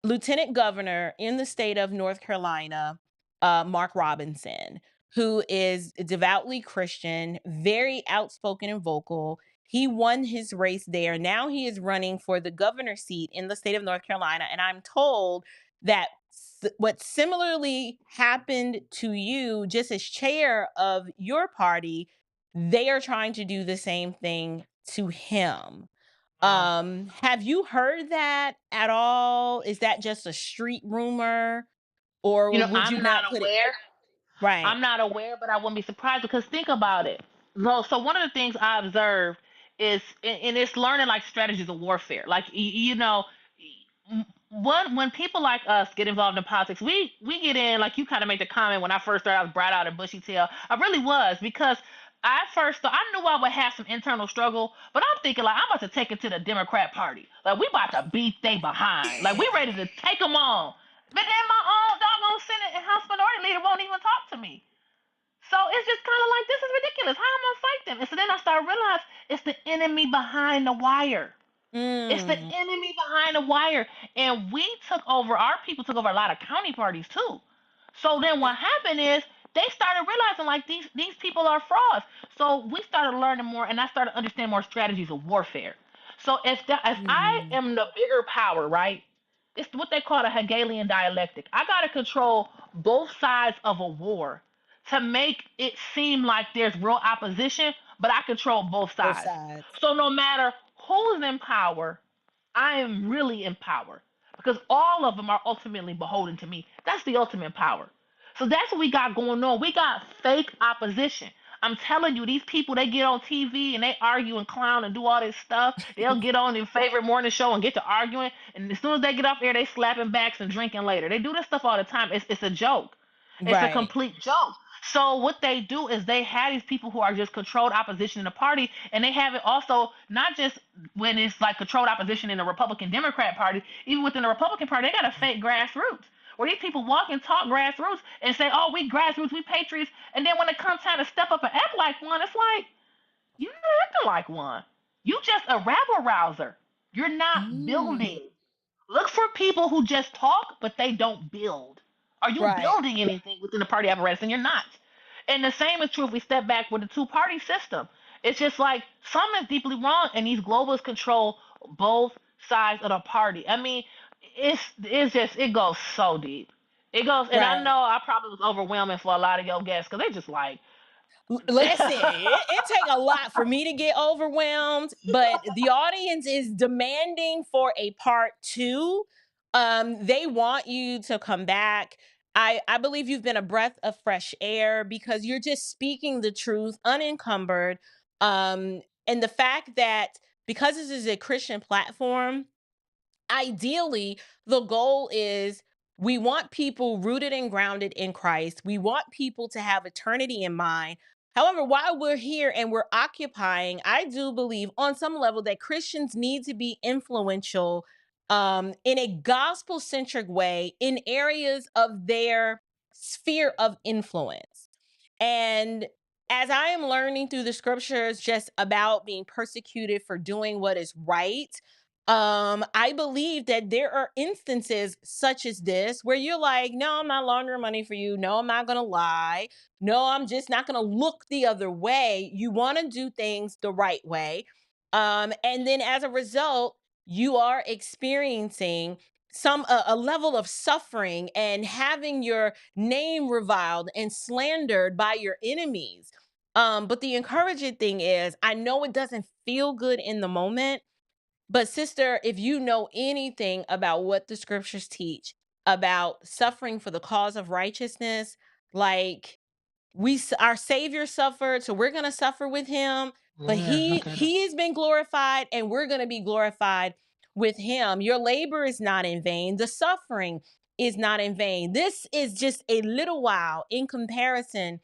Lieutenant Governor in the state of North Carolina, Mark Robinson, who is devoutly Christian, very outspoken and vocal. He won his race there. Now he is running for the governor seat in the state of North Carolina. And I'm told that what similarly happened to you, just as chair of your party, they are trying to do the same thing to him. Have you heard that at all? Is that just a street rumor, or would you I'm not not put aware. it? Right. I'm not aware, but I wouldn't be surprised, because think about it. So one of the things I observed is, and it's learning like strategies of warfare. Like when people like us get involved in politics, we get in, like you kind of made the comment when I first started, I was bright out and bushy tail. I really was, because I first thought, I knew I would have some internal struggle, but I'm thinking like I'm about to take it to the Democrat Party. Like we about to beat they behind. Like we ready to take them on. But then my own doggone Senate and House Minority Leader won't even talk to me. So it's just kind of like, this is ridiculous. How am I gonna fight them? And so then I started realizing it's the enemy behind the wire. It's the enemy behind the wire. And our people took over a lot of county parties too. So then what happened is they started realizing like these people are frauds. So we started learning more and I started understanding more strategies of warfare. So if I am the bigger power, right? It's what they call a Hegelian dialectic. I gotta control both sides of a war to make it seem like there's real opposition, but I control both Both sides. sides. So no matter who's in power, I am really in power because all of them are ultimately beholden to me. That's the ultimate power. So that's what we got going on. We got fake opposition. I'm telling you, these people, they get on TV and they argue and clown and do all this stuff. They'll get on their favorite morning show and get to arguing. And as soon as they get off air, they slapping backs and drinking later. They do this stuff all the time. It's a joke. It's a Right. complete joke. So what they do is they have these people who are just controlled opposition in the party, and they have it also not just when it's like controlled opposition in the Republican Democrat Party. Even within the Republican Party, they got a fake grassroots where these people walk and talk grassroots and say, "Oh, we grassroots, we patriots," and then when it comes time to step up and act like one, it's like you're not acting like one. You just a rabble rouser. You're not building. Look for people who just talk, but they don't build. Are you Right. building anything within the party apparatus? And you're not. And the same is true if we step back with the two-party system. It's just like something is deeply wrong, and these globalists control both sides of the party. I mean, it's just it goes so deep. It goes, and I Right. know I probably was overwhelming for a lot of your guests because they just like Listen, it take a lot for me to get overwhelmed, but the audience is demanding for a part 2. They want you to come back. I believe you've been a breath of fresh air because you're just speaking the truth unencumbered. And the fact that because this is a Christian platform, ideally, the goal is we want people rooted and grounded in Christ. We want people to have eternity in mind. However, while we're here and we're occupying, I do believe on some level that Christians need to be influential in a gospel centric way in areas of their sphere of influence. And as I am learning through the scriptures just about being persecuted for doing what is right, I believe that there are instances such as this where you're like, no, I'm not laundering money for you. No, I'm not going to lie. No, I'm just not going to look the other way. You want to do things the right way. And then as a result, you are experiencing a level of suffering and having your name reviled and slandered by your enemies. But the encouraging thing is, I know it doesn't feel good in the moment, but sister, if you know anything about what the scriptures teach about suffering for the cause of righteousness, like our savior suffered, so we're going to suffer with him, but he has been glorified and we're going to be glorified with him. Your labor is not in vain. The suffering is not in vain. This is just a little while in comparison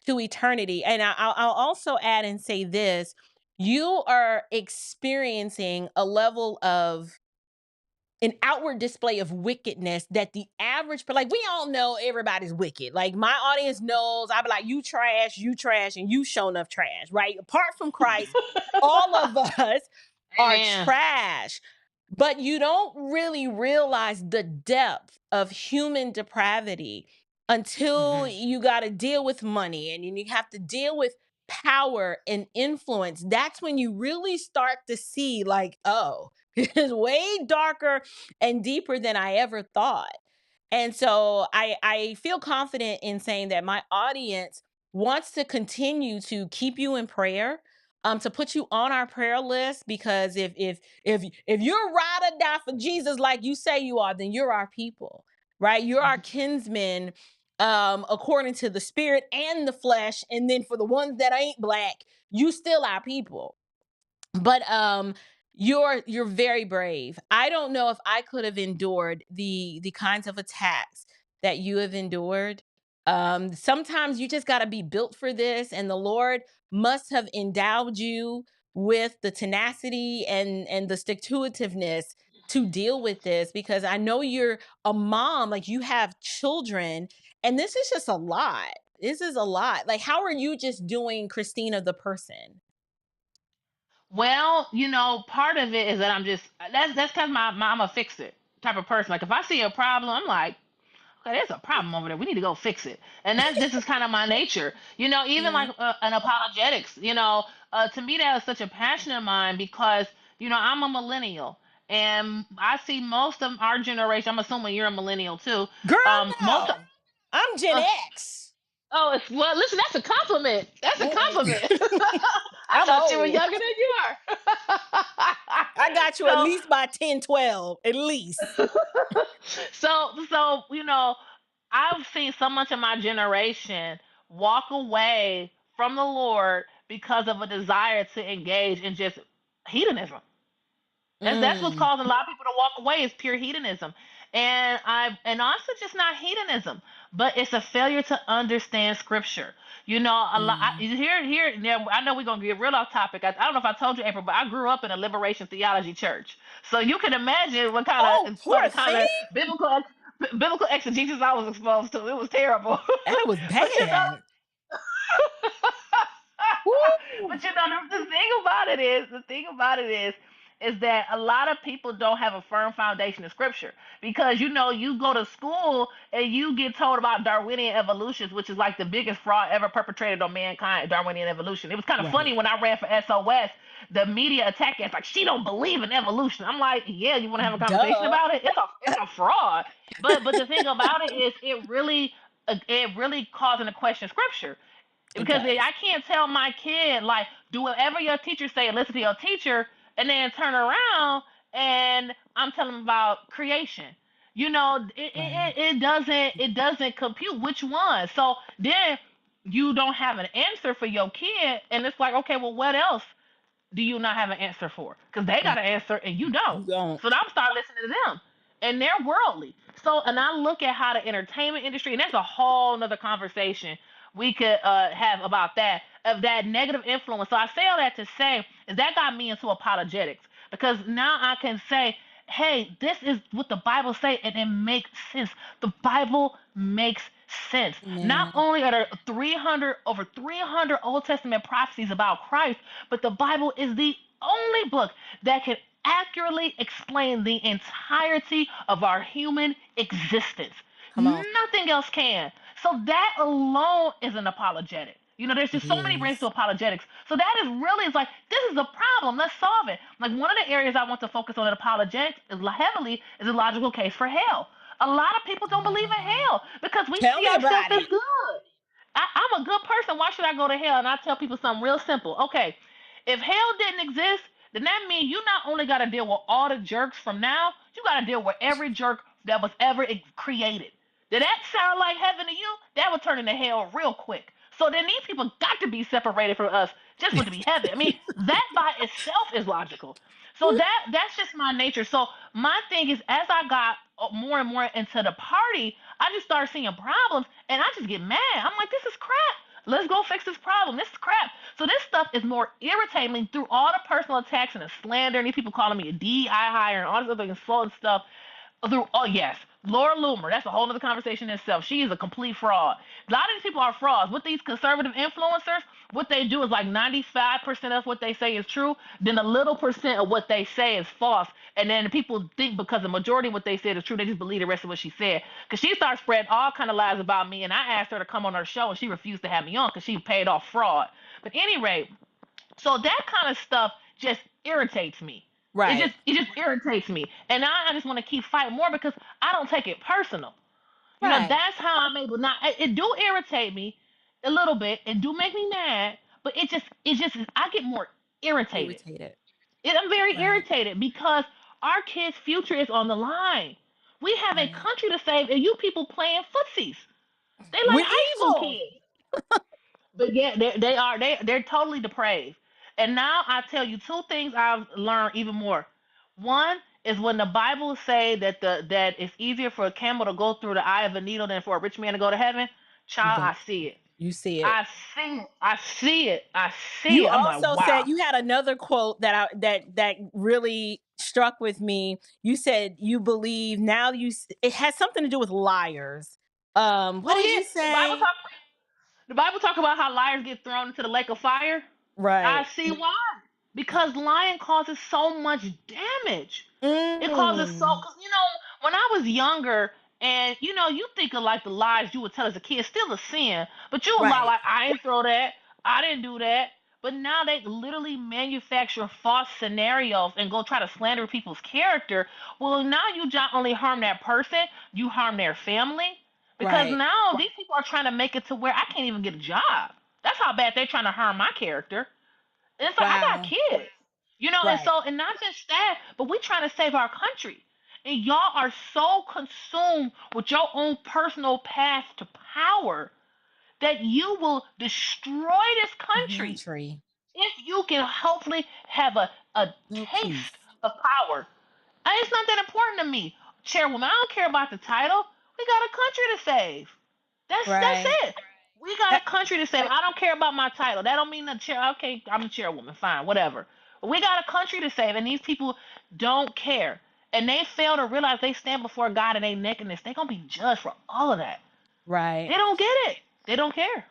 to eternity. And I'll also add and say this: you are experiencing a level of an outward display of wickedness that the average, like we all know everybody's wicked. Like my audience knows, I be like, you trash, and you show enough trash, right? Apart from Christ, all of us are Amen. trash. But you don't really realize the depth of human depravity until you got to deal with money and you have to deal with power and influence. That's when you really start to see, like, oh, it's way darker and deeper than I ever thought. And so I feel confident in saying that my audience wants to continue to keep you in prayer, to put you on our prayer list, because if you're ride or die for Jesus like you say you are, then you're our people, right? You're our kinsmen, according to the spirit and the flesh. And then for the ones that ain't black, you still our people. But you're very brave. I don't know if I could have endured the kinds of attacks that you have endured. Sometimes you just got to be built for this, and the Lord must have endowed you with the tenacity and the stick to itiveness to deal with this, because I know you're a mom, like you have children, and this is just a lot. This is a lot. Like, how are you just doing Kristina the person? Well, part of it is that that's because I'm a fix it type of person. Like if I see a problem, I'm like, okay, there's a problem over there. We need to go fix it. And this is kind of my nature. Even Yeah. like an apologetics, to me that is such a passion of mine because, I'm a millennial and I see most of our generation, I'm assuming you're a millennial too. Girl, Most of, no. I'm Gen X. Oh, well, listen, that's a compliment. That's a compliment. I I'm thought you were old. younger than you are. I got you at least by 10, 12, at least. So, I've seen so much of my generation walk away from the Lord because of a desire to engage in just hedonism. That's what's causing a lot of people to walk away is pure hedonism. And also just not hedonism, but it's a failure to understand scripture. A lot here now I know we're gonna get real off topic. I don't know if I told you, April, but I grew up in a liberation theology church. So you can imagine what kind of biblical exegesis I was exposed to. It was terrible. That was bad. But the thing about it is that a lot of people don't have a firm foundation in scripture because you go to school and you get told about Darwinian evolution, which is like the biggest fraud ever perpetrated on mankind. Darwinian evolution. It was kind of funny when I ran for SOS. The media attacked it. It's like she don't believe in evolution. I'm like, yeah, you want to have a conversation about it? It's a fraud. But the thing about it is it really causing to question scripture. Because I can't tell my kid, like, do whatever your teacher say, listen to your teacher, and then turn around and I'm telling them about creation. It doesn't compute which one. So then you don't have an answer for your kid, and it's like, okay, well, what else do you not have an answer for? Because they got an answer and you don't. So now I'm starting listening to them. And they're worldly. So, and I look at how the entertainment industry, and that's a whole nother conversation we could have about that, of that negative influence. So I say all that to say is that got me into apologetics. Because now I can say, hey, this is what the Bible say, and it makes sense. The Bible makes sense. Not only are there over 300 Old Testament prophecies about Christ, but the Bible is the only book that can accurately explain the entirety of our human existence. Nothing else can. So that alone is an apologetic. There's just so many branches to apologetics. So that is really, it's like, this is a problem. Let's solve it. Like one of the areas I want to focus on in apologetics heavily is a logical case for hell. A lot of people don't believe in hell because we see ourselves as good. I'm a good person. Why should I go to hell? And I tell people something real simple. Okay, if hell didn't exist, then that means you not only got to deal with all the jerks from now, you got to deal with every jerk that was ever created. Did that sound like heaven to you? That would turn into hell real quick. So then these people got to be separated from us just for it to be heaven. I mean, that by itself is logical. So that's just my nature. So my thing is, as I got more and more into the party, I just started seeing problems, and I just get mad. I'm like, this is crap. Let's go fix this problem. This is crap. So this stuff is more irritating through all the personal attacks and the slander, and these people calling me a DI hire and all this other insulting stuff. Yes, Laura Loomer, that's a whole other conversation in itself. She is a complete fraud. A lot of these people are frauds. With these conservative influencers, what they do is like 95% of what they say is true, then a little percent of what they say is false. And then people think because the majority of what they said is true, they just believe the rest of what she said. Because she started spreading all kind of lies about me, and I asked her to come on her show, and she refused to have me on because she paid off fraud. But at any rate, so that kind of stuff just irritates me. Right. It just irritates me. And now I just want to keep fighting more because I don't take it personal. That's how I'm able not. It do irritate me a little bit. It do make me mad, but it just I get more irritated. I'm very irritated because our kids' future is on the line. We have a country to save, and you people playing footsies. They like high school kids. But yeah, they're totally depraved. And now I tell you two things I've learned even more. One is when the Bible say that that it's easier for a camel to go through the eye of a needle than for a rich man to go to heaven. Child, I see it. You see it. I see it. I see it. I see You it. I'm also like, wow. said you had another quote that really struck with me. You said you believe now it has something to do with liars. What did you say? The Bible talk about how liars get thrown into the lake of fire. Right. I see why. because lying causes so much damage. It causes so, Mm. because, when I was younger, and, you think of like the lies you would tell as a kid, still a sin, but you would lie Right. like, I ain't throw that, I didn't do that. But now they literally manufacture false scenarios and go try to slander people's character. Well, now you not only harm that person, you harm their family. Because Right. now these people are trying to make it to where I can't even get a job. That's how bad they're trying to harm my character. And it's like I got Wow. kids, and Right. so, and not just that, but we're trying to save our country, and y'all are so consumed with your own personal path to power that you will destroy this country Country. if you can hopefully have a No peace. taste of power. And it's not that important to me, chairwoman. I don't care about the title. We got a country to save. That's Right. it. We got a country to save. I don't care about my title. That don't mean the chair. Okay, I'm the chairwoman. Fine, whatever. But we got a country to save, and these people don't care. And they fail to realize they stand before God and they nakedness. They're gonna be judged for all of that. Right. They don't get it. They don't care.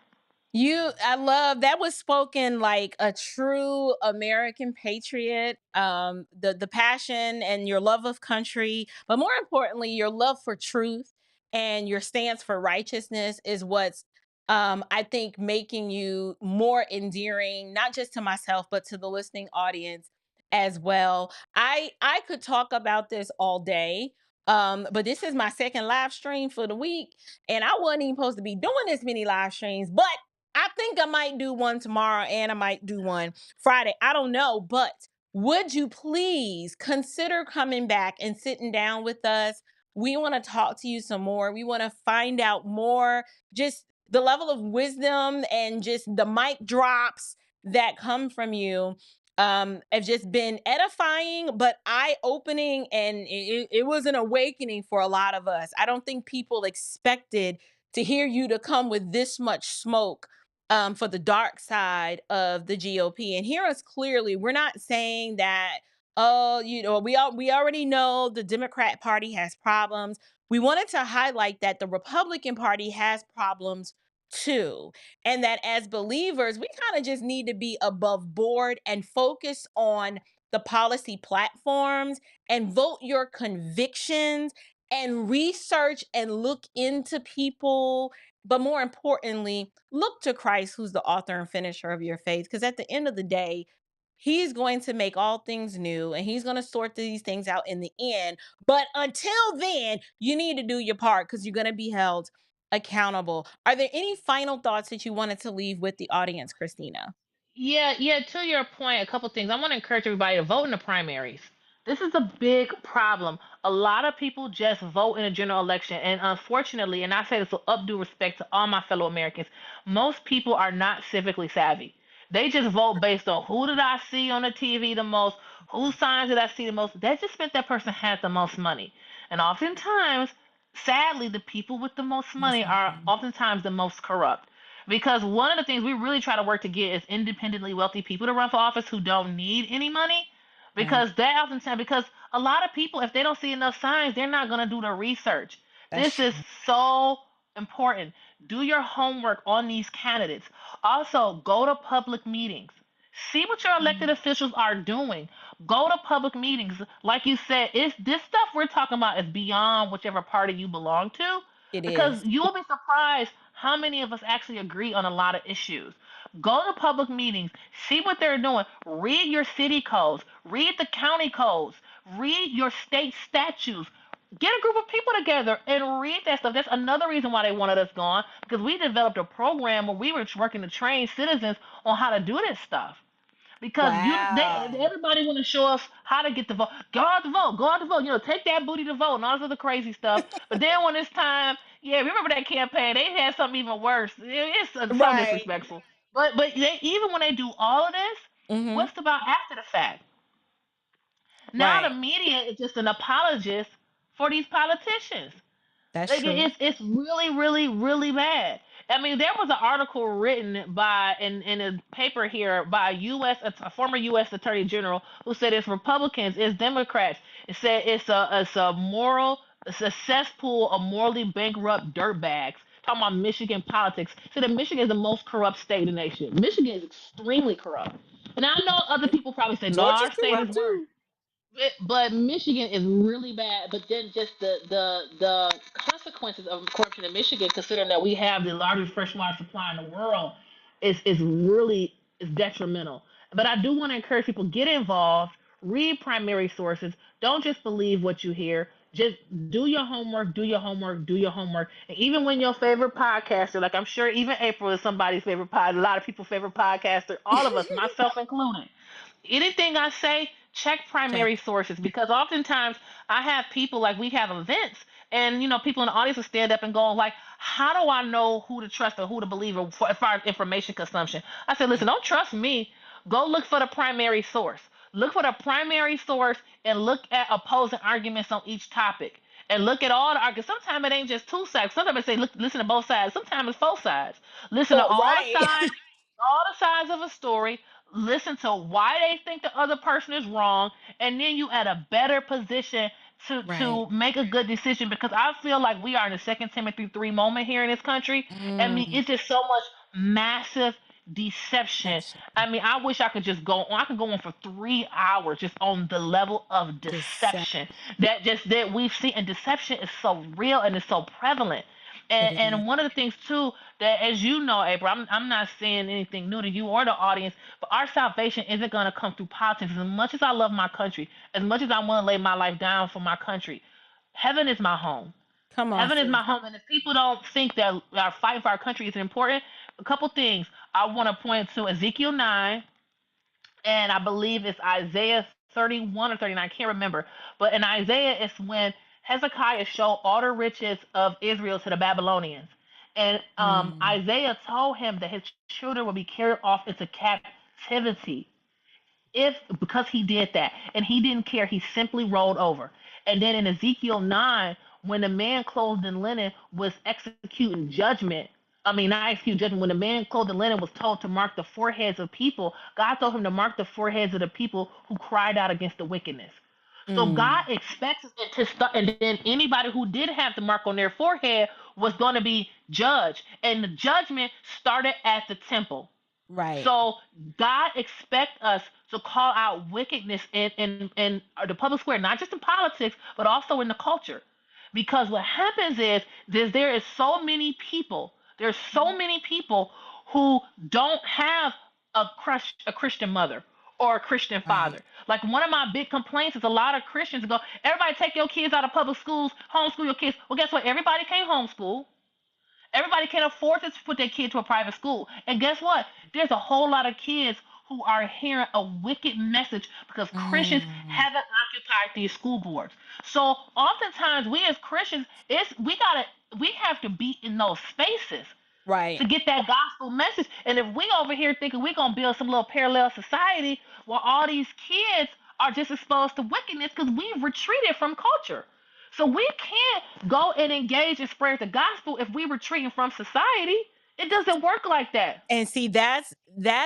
I love that was spoken like a true American patriot. The passion and your love of country, but more importantly, your love for truth and your stance for righteousness is what's I think making you more endearing, not just to myself, but to the listening audience as well. I could talk about this all day. But this is my second live stream for the week, and I wasn't even supposed to be doing this many live streams, but I think I might do one tomorrow and I might do one Friday. I don't know, but would you please consider coming back and sitting down with us? We want to talk to you some more. We want to find out more, just the level of wisdom and just the mic drops that come from you have just been edifying, but eye-opening, and it was an awakening for a lot of us. I don't think people expected to hear you to come with this much smoke for the dark side of the GOP. And hear us clearly. We're not saying that, oh, we already know the Democrat Party has problems. We wanted to highlight that the Republican Party has problems too. And that as believers, we kind of just need to be above board and focus on the policy platforms and vote your convictions and research and look into people, but more importantly, look to Christ, who's the author and finisher of your faith. Because at the end of the day, he's going to make all things new and he's going to sort these things out in the end. But until then, you need to do your part because you're going to be held accountable. Are there any final thoughts that you wanted to leave with the audience, Kristina? Yeah. To your point, a couple things. I want to encourage everybody to vote in the primaries. This is a big problem. A lot of people just vote in a general election, and unfortunately, and I say this with updue respect to all my fellow Americans, most people are not civically savvy. They just vote based on who did I see on the TV the most, whose signs did I see the most. That just meant that person had the most money, and oftentimes, sadly, the people with the most money are oftentimes the most corrupt. Because one of the things we really try to work to get is independently wealthy people to run for office who don't need any money. Right. Because that oftentimes, because a lot of people, if they don't see enough signs, they're not going to do the research. That's This is true. so important. Do your homework on these candidates. Also, go to public meetings. See what your elected officials are doing. Go to public meetings. Like you said, it's this stuff we're talking about is beyond whichever party you belong to. It Because is. you'll be surprised how many of us actually agree on a lot of issues. Go to public meetings, see what they're doing, read your city codes, read the county codes, read your state statutes. Get a group of people together and read that stuff. That's another reason why they wanted us gone, because we developed a program where we were working to train citizens on how to do this stuff. Because Wow. everybody want to show us how to get the vote. Go out to vote. Go out to vote. Take that booty to vote and all this other crazy stuff. But then when it's time, yeah, remember that campaign? They had something even worse. It's so Right. disrespectful. But even when they do all of this, Mm-hmm. what's about after the fact? Now the Right. media is just an apologist for these politicians. That's Like true. it's really, really, really bad. I mean, there was an article written by in a paper here by a former U.S. Attorney General who said it's Republicans, it's Democrats. It said it's a cesspool of morally bankrupt dirtbags. Talking about Michigan politics. So that Michigan is the most corrupt state in the nation. Michigan is extremely corrupt. And I know other people probably say, no, Georgia's our state corrupt is worse. too. But Michigan is really bad. But then just the consequences of corruption in Michigan, considering that we have the largest freshwater supply in the world, is really is detrimental. But I do want to encourage people, get involved, read primary sources. Don't just believe what you hear. Just do your homework, do your homework, do your homework. And even when your favorite podcaster, like I'm sure even April is somebody's favorite a lot of people's favorite podcaster, all of us, myself included, anything I say, check primary sources, because oftentimes I have people, like we have events, and people in the audience will stand up and go like, how do I know who to trust or who to believe, or as far as information consumption? I said, listen, don't trust me. Go look for the primary source. Look for the primary source and look at opposing arguments on each topic. And look at all the arguments. Sometimes it ain't just two sides. Sometimes they say, look, listen to both sides. Sometimes it's both sides. Listen to Right. all the sides of a story. Listen to why they think the other person is wrong, and then you at a better position to make a good decision. Because I feel like we are in the Second Timothy 3 moment here in this country. I mean, it's just so much massive deception. I mean, I wish I could just go on. I could go on for 3 hours just on the level of deception that we've seen. And deception is so real and it's so prevalent. And one of the things too, that, as you know, April, I'm not saying anything new to you or the audience, but our salvation isn't going to come through politics. As much as I love my country, as much as I want to lay my life down for my country, heaven is my home. Come on, Heaven is my home. And if people don't think that our fight for our country is important, a couple things I want to point to: Ezekiel 9, and I believe it's Isaiah 31 or 39, I can't remember. But in Isaiah, it's when Hezekiah showed all the riches of Israel to the Babylonians. And Isaiah told him that his children would be carried off into captivity if because he did that, and he didn't care, he simply rolled over. And then in Ezekiel 9, when the man clothed in linen was executing judgment, I mean, not executing judgment, when the man clothed in linen was told to mark the foreheads of people, God told him to mark the foreheads of the people who cried out against the wickedness. So God expects it to start, and then anybody who did have the mark on their forehead was going to be judged, and the judgment started at the temple. Right. So God expects us to call out wickedness in the public square, not just in politics, but also in the culture. Because what happens is there is so many people, there's so many people who don't have a Christian mother or a Christian father. Like, one of my big complaints is a lot of Christians go, everybody take your kids out of public schools, homeschool your kids. Well, guess what? Everybody can't homeschool. Everybody can't afford to put their kid to a private school. And guess what? There's a whole lot of kids who are hearing a wicked message because Christians haven't occupied these school boards. So oftentimes we as Christians, we have to be in those spaces to get that gospel message. And if we over here thinking we're gonna build some little parallel society where all these kids are just exposed to wickedness because we've retreated from culture. So we can't go and engage and spread the gospel if we retreating from society. It doesn't work like that. And see, that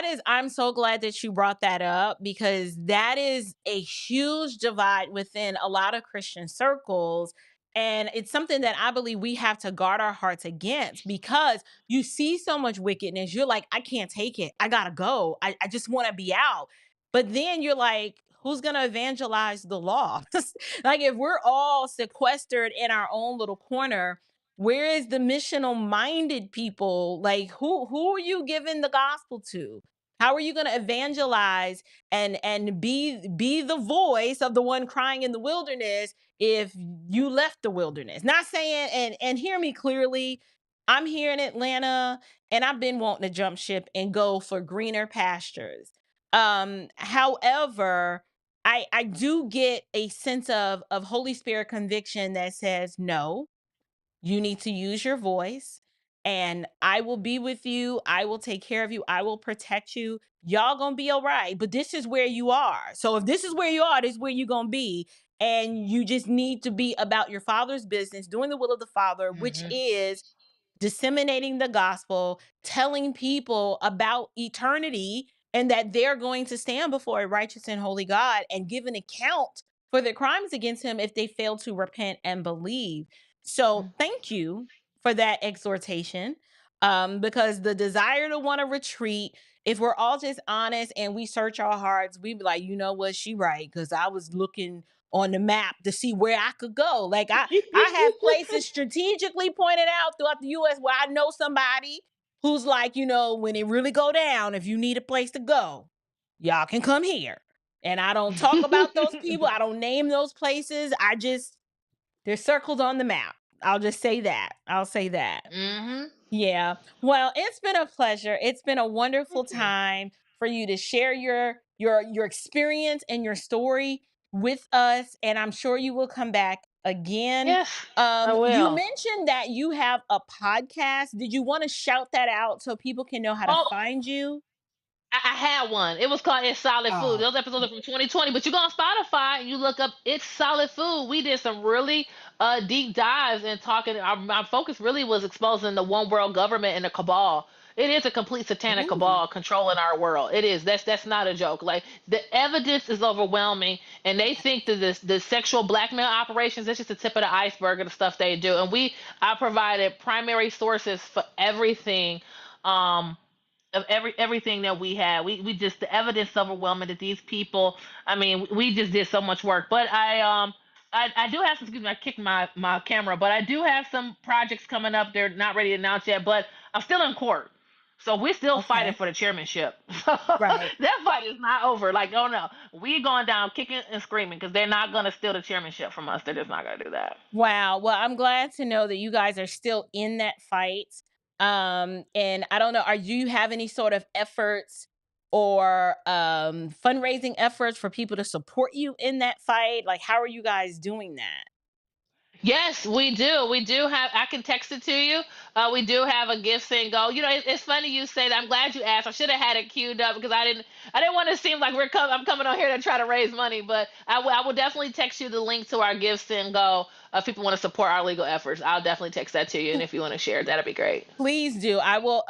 is, I'm so glad that you brought that up, because that is a huge divide within a lot of Christian circles. And it's something that I believe we have to guard our hearts against, because you see so much wickedness. You're like, I can't take it. I gotta go. I just want to be out. But then you're like, who's going to evangelize the lost? Like, if we're all sequestered in our own little corner, where is the missional minded people? Like, who are you giving the gospel to? How are you going to evangelize and be the voice of the one crying in the wilderness if you left the wilderness? Not saying, and hear me clearly, I'm here in Atlanta and I've been wanting to jump ship and go for greener pastures. However, I do get a sense of Holy Spirit conviction that says, no, you need to use your voice, and I will be with you. I will take care of you. I will protect you. Y'all gonna be all right. But this is where you are. So if this is where you are, this is where you're gonna be. And you just need to be about your Father's business, doing the will of the Father, which is disseminating the gospel, telling people about eternity, and that they're going to stand before a righteous and holy God and give an account for their crimes against him if they fail to repent and believe. So thank you for that exhortation. because the desire to want to retreat, if we're all just honest and we search our hearts, we be like, you know what, she right, because I was looking on the map to see where I could go. Like I have places strategically pointed out throughout the US where I know somebody who's like, you know, when it really go down, if you need a place to go, y'all can come here. And I don't talk about those people. I don't name those places. They're circled on the map. I'll just say that. I'll say that. Mm-hmm. Yeah. Well, it's been a pleasure. It's been a wonderful time for you to share your experience and your story with us, and I'm sure you will come back again. Yes, I You will. mentioned that you have a podcast. Did you want to shout that out so people can know how to Oh, find you? I had one. It was called It's Solid Food. Oh, Those episodes are from 2020, but you go on Spotify and you look up It's Solid Food. We did some really deep dives and talking. Our focus really was exposing the one world government and the cabal. It is a complete satanic ooh, cabal controlling our world. It is. That's not a joke. Like the evidence is overwhelming, and they think that the sexual blackmail operations is just the tip of the iceberg of the stuff they do. And I provided primary sources for everything. Of everything that we had. We just the evidence overwhelming that these people. I mean, we just did so much work. But I do have some. Excuse me, I kicked my camera. But I do have some projects coming up. They're not ready to announce yet. But I'm still in court, so we're still fighting okay. for the chairmanship. So Right. that fight is not over. Like, oh no, we going down kicking and screaming because they're not gonna steal the chairmanship from us. They're just not gonna do that. Wow. Well, I'm glad to know that you guys are still in that fight. And I don't know, do you have any sort of efforts or fundraising efforts for people to support you in that fight? Like, how are you guys doing that? Yes, we do. We do have. I can text it to you. We do have a gift and go. You know, it's funny you say that. I'm glad you asked. I should have had it queued up because I didn't. I didn't want to seem like I'm coming on here to try to raise money, but I will definitely text you the link to our gifts and go. If people want to support our legal efforts, I'll definitely text that to you. And if you want to share it, that'd be great. Please do. I will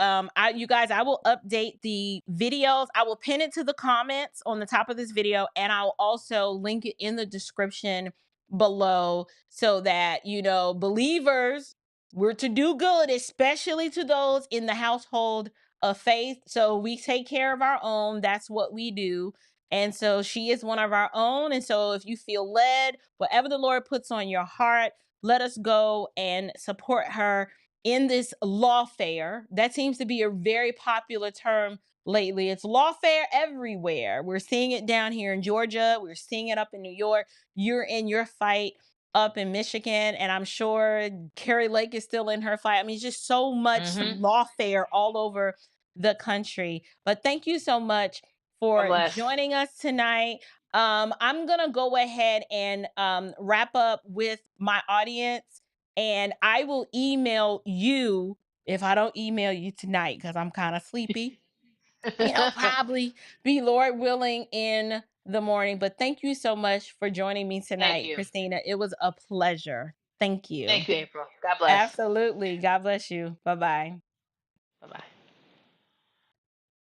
you guys, I will update the videos. I will pin it to the comments on the top of this video, and I'll also link it in the description below so that, you know, believers, we're to do good, especially to those in the household of faith. So we take care of our own. That's what we do. And so she is one of our own. And so if you feel led, whatever the Lord puts on your heart, let us go and support her in this lawfare. That seems to be a very popular term lately. It's lawfare everywhere. We're seeing it down here in Georgia. We're seeing it up in New York. You're in your fight up in Michigan, and I'm sure Carrie Lake is still in her fight. I mean, it's just so much Mm-hmm. lawfare all over the country. But thank you so much God for bless. joining us tonight. I'm gonna go ahead and wrap up with my audience, and I will email you if I don't email you tonight because I'm kind of sleepy. It'll probably be, Lord willing, in the morning. But thank you so much for joining me Thank tonight, you. Kristina. It was a pleasure. Thank you. Thank you, April. God bless. Absolutely. God bless you. Bye bye. Bye bye.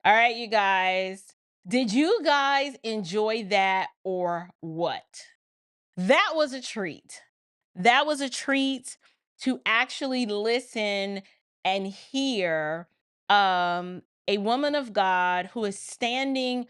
All right, you guys. Did you guys enjoy that or what? That was a treat. That was a treat to actually listen and hear a woman of God who is standing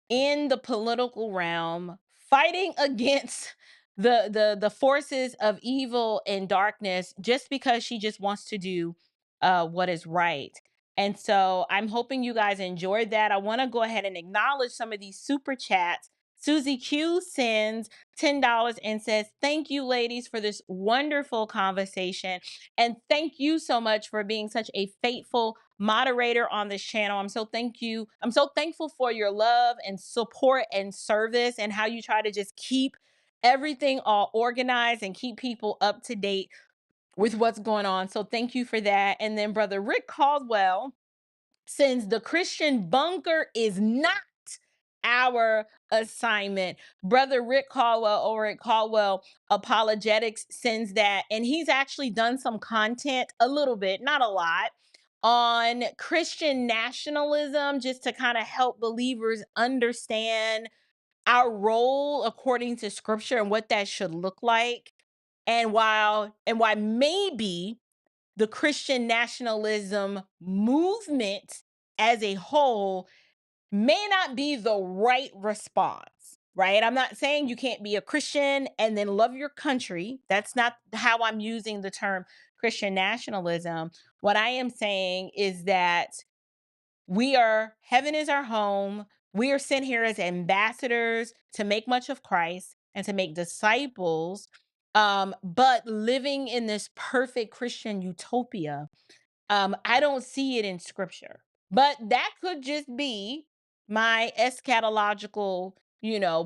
in the political realm fighting against the forces of evil and darkness just because she just wants to do what is right. And so I'm hoping you guys enjoyed that. I want to go ahead and acknowledge some of these super chats. Susie Q sends $10 and says, "Thank you, ladies, for this wonderful conversation. And thank you so much for being such a faithful moderator on this channel. I'm so thankful for your love and support and service and how you try to just keep everything all organized and keep people up to date with what's going on. So thank you for that." And then Brother Rick Caldwell, since the Christian bunker is not our assignment, Brother Rick Caldwell over at Caldwell Apologetics sends that, and he's actually done some content, a little bit, not a lot, on Christian nationalism, just to kind of help believers understand our role according to scripture and what that should look like. And why maybe the Christian nationalism movement as a whole may not be the right response, right? I'm not saying you can't be a Christian and then love your country. That's not how I'm using the term Christian nationalism. What I am saying is that heaven is our home. We are sent here as ambassadors to make much of Christ and to make disciples. But living in this perfect Christian utopia, I don't see it in scripture. But that could just be my eschatological,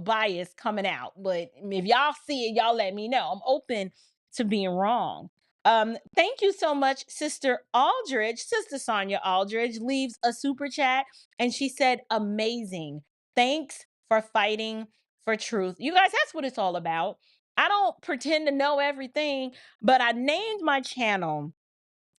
bias coming out. But if y'all see it, y'all let me know. I'm open to being wrong. Thank you so much, Sister Aldridge. Sister Sonia Aldridge leaves a super chat and she said, amazing. Thanks for fighting for truth. You guys, that's what it's all about. I don't pretend to know everything, but I named my channel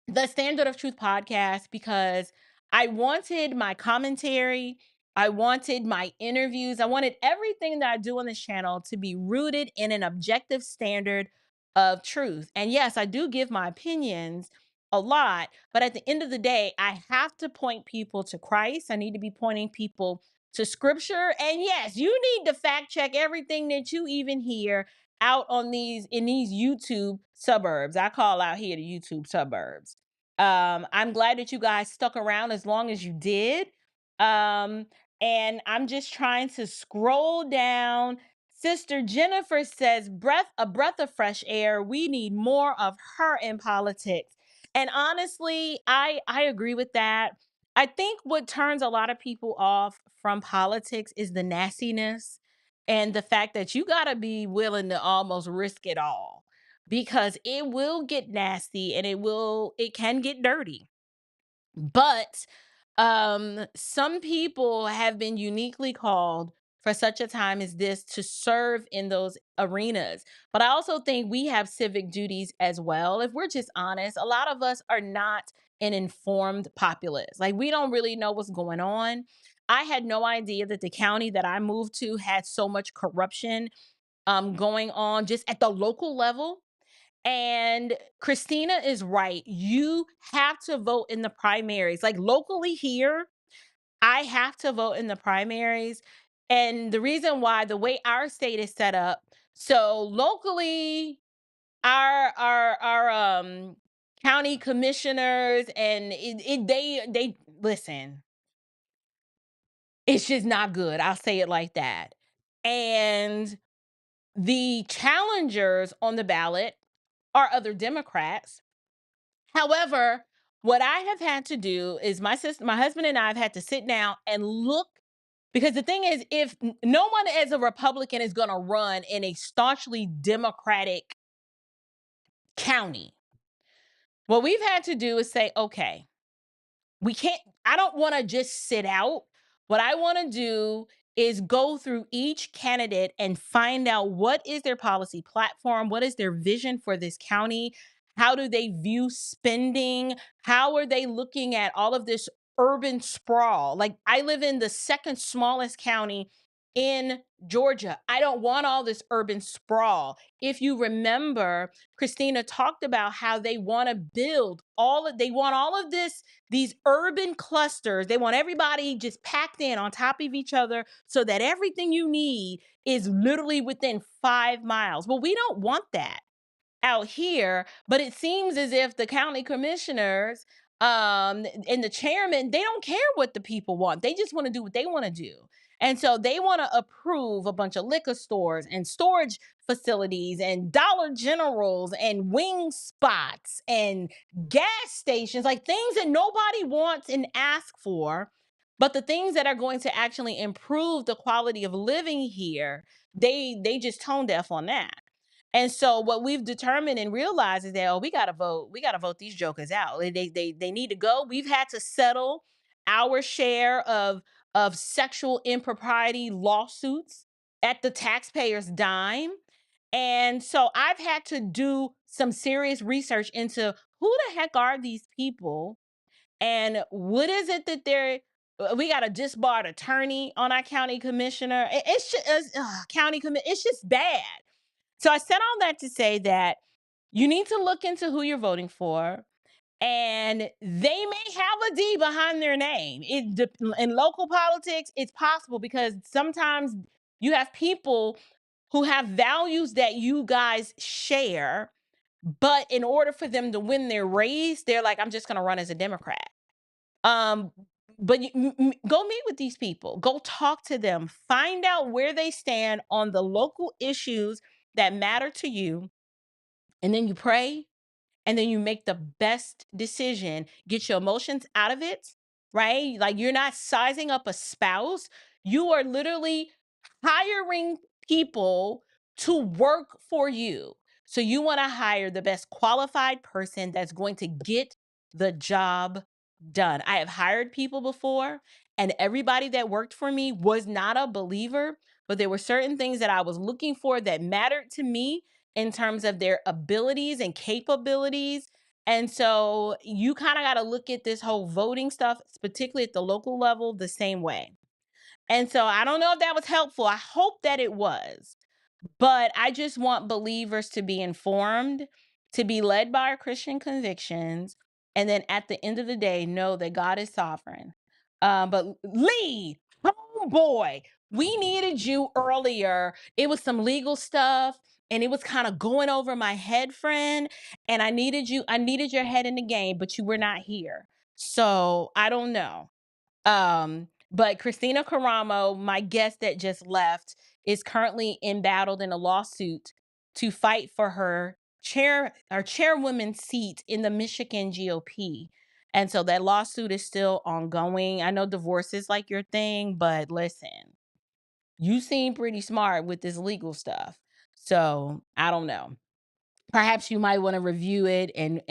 the Standard of Truth podcast because I wanted my commentary, I wanted my interviews, I wanted everything that I do on this channel to be rooted in an objective standard of truth. And yes, I do give my opinions a lot, but at the end of the day, I have to point people to Christ. I need to be pointing people to scripture. And yes, you need to fact check everything that you even hear out on these YouTube suburbs. I call out here the YouTube suburbs. I'm glad that you guys stuck around as long as you did. And I'm just trying to scroll down. Sister Jennifer says, a breath of fresh air. We need more of her in politics. And honestly, I agree with that. I think what turns a lot of people off from politics is the nastiness and the fact that you got to be willing to almost risk it all because it will get nasty and it can get dirty. But some people have been uniquely called for such a time as this to serve in those arenas. But I also think we have civic duties as well. If we're just honest, a lot of us are not an informed populace. Like, we don't really know what's going on. I had no idea that the county that I moved to had so much corruption going on just at the local level. And Kristina is right. You have to vote in the primaries. Like, locally here, I have to vote in the primaries. And the reason why, the way our state is set up, so locally, our county commissioners and they listen, it's just not good. I'll say it like that. And the challengers on the ballot are other Democrats. However, what I have had to do is my husband and I have had to sit down and look, because the thing is, if no one as a Republican is going to run in a staunchly Democratic county, what we've had to do is say, okay, I don't want to just sit out. What I want to do is go through each candidate and find out what is their policy platform, what is their vision for this county, how do they view spending, how are they looking at all of this urban sprawl. Like, I live in the second smallest county in Georgia. I don't want all this urban sprawl. If you remember, Kristina talked about how they want to build they want all of these urban clusters. They want everybody just packed in on top of each other so that everything you need is literally within 5 miles. Well, we don't want that out here, but it seems as if the county commissioners and the chairman, they don't care what the people want. They just want to do what they want to do. And so they want to approve a bunch of liquor stores and storage facilities and Dollar Generals and wing spots and gas stations, like things that nobody wants and asks for. But the things that are going to actually improve the quality of living here, they just tone deaf on that. And so what we've determined and realized is that, we gotta vote these jokers out. They need to go. We've had to settle our share of sexual impropriety lawsuits at the taxpayer's dime. And so I've had to do some serious research into who the heck are these people and what is it that we got a disbarred attorney on our county commissioner. It's just it's just bad. So I said all that to say that you need to look into who you're voting for. and they may have a D behind their name. In local politics, it's possible because sometimes you have people who have values that you guys share, but in order for them to win their race, they're like, I'm just going to run as a Democrat. Um, but go meet with these people, go talk to them, find out where they stand on the local issues that matter to you, and then you pray, and then you make the best decision. Get your emotions out of it, right? Like, you're not sizing up a spouse. You are literally hiring people to work for you. So you want to hire the best qualified person that's going to get the job done. I have hired people before, and everybody that worked for me was not a believer, but there were certain things that I was looking for that mattered to me in terms of their abilities and capabilities. And so you kind of got to look at this whole voting stuff, particularly at the local level, the same way. And so I don't know if that was helpful. I hope that it was. But I just want believers to be informed, to be led by our Christian convictions, and then at the end of the day, know that God is sovereign. But Lee, homeboy, we needed you earlier. It was some legal stuff, and it was kind of going over my head, friend. And I needed you. I needed your head in the game, but you were not here. So I don't know. But Kristina Karamo, my guest that just left, is currently embattled in a lawsuit to fight for her chairwoman's seat in the Michigan GOP. And so that lawsuit is still ongoing. I know divorce is like your thing, but listen, you seem pretty smart with this legal stuff. So I don't know. Perhaps you might want to review it and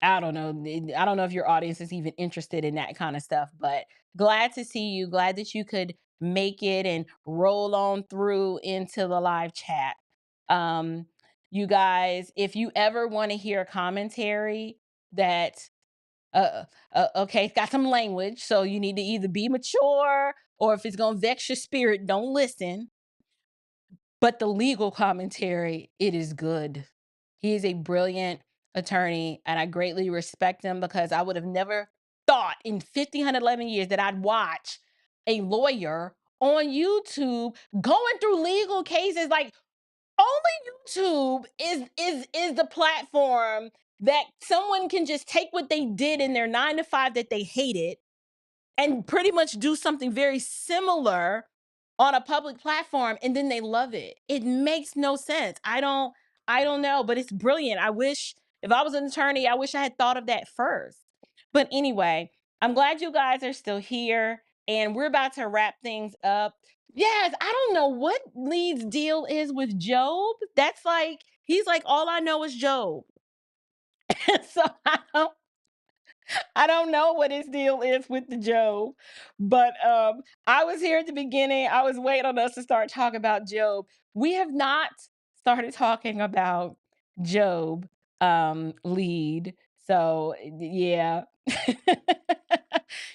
I don't know. I don't know if your audience is even interested in that kind of stuff, but glad to see you. Glad that you could make it and roll on through into the live chat. Um, you guys, if you ever want to hear commentary that, okay, it's got some language, so you need to either be mature or if it's going to vex your spirit, don't listen. But the legal commentary, it is good. He is a brilliant attorney, and I greatly respect him because I would have never thought in 1,511 years that I'd watch a lawyer on YouTube going through legal cases. Like, only YouTube is the platform that someone can just take what they did in their 9 to 5 that they hated and pretty much do something very similar on a public platform, and then they love it. It makes no sense. I don't know, but it's brilliant. I wish if I was an attorney, I wish I had thought of that first. But anyway, I'm glad you guys are still here, and we're about to wrap things up. Yes, I don't know what Lee's deal is with Job. That's like, he's like, all I know is Job. So I don't know what his deal is with the Job, but I was here at the beginning. I was waiting on us to start talking about Job. We have not started talking about Job lead. So yeah.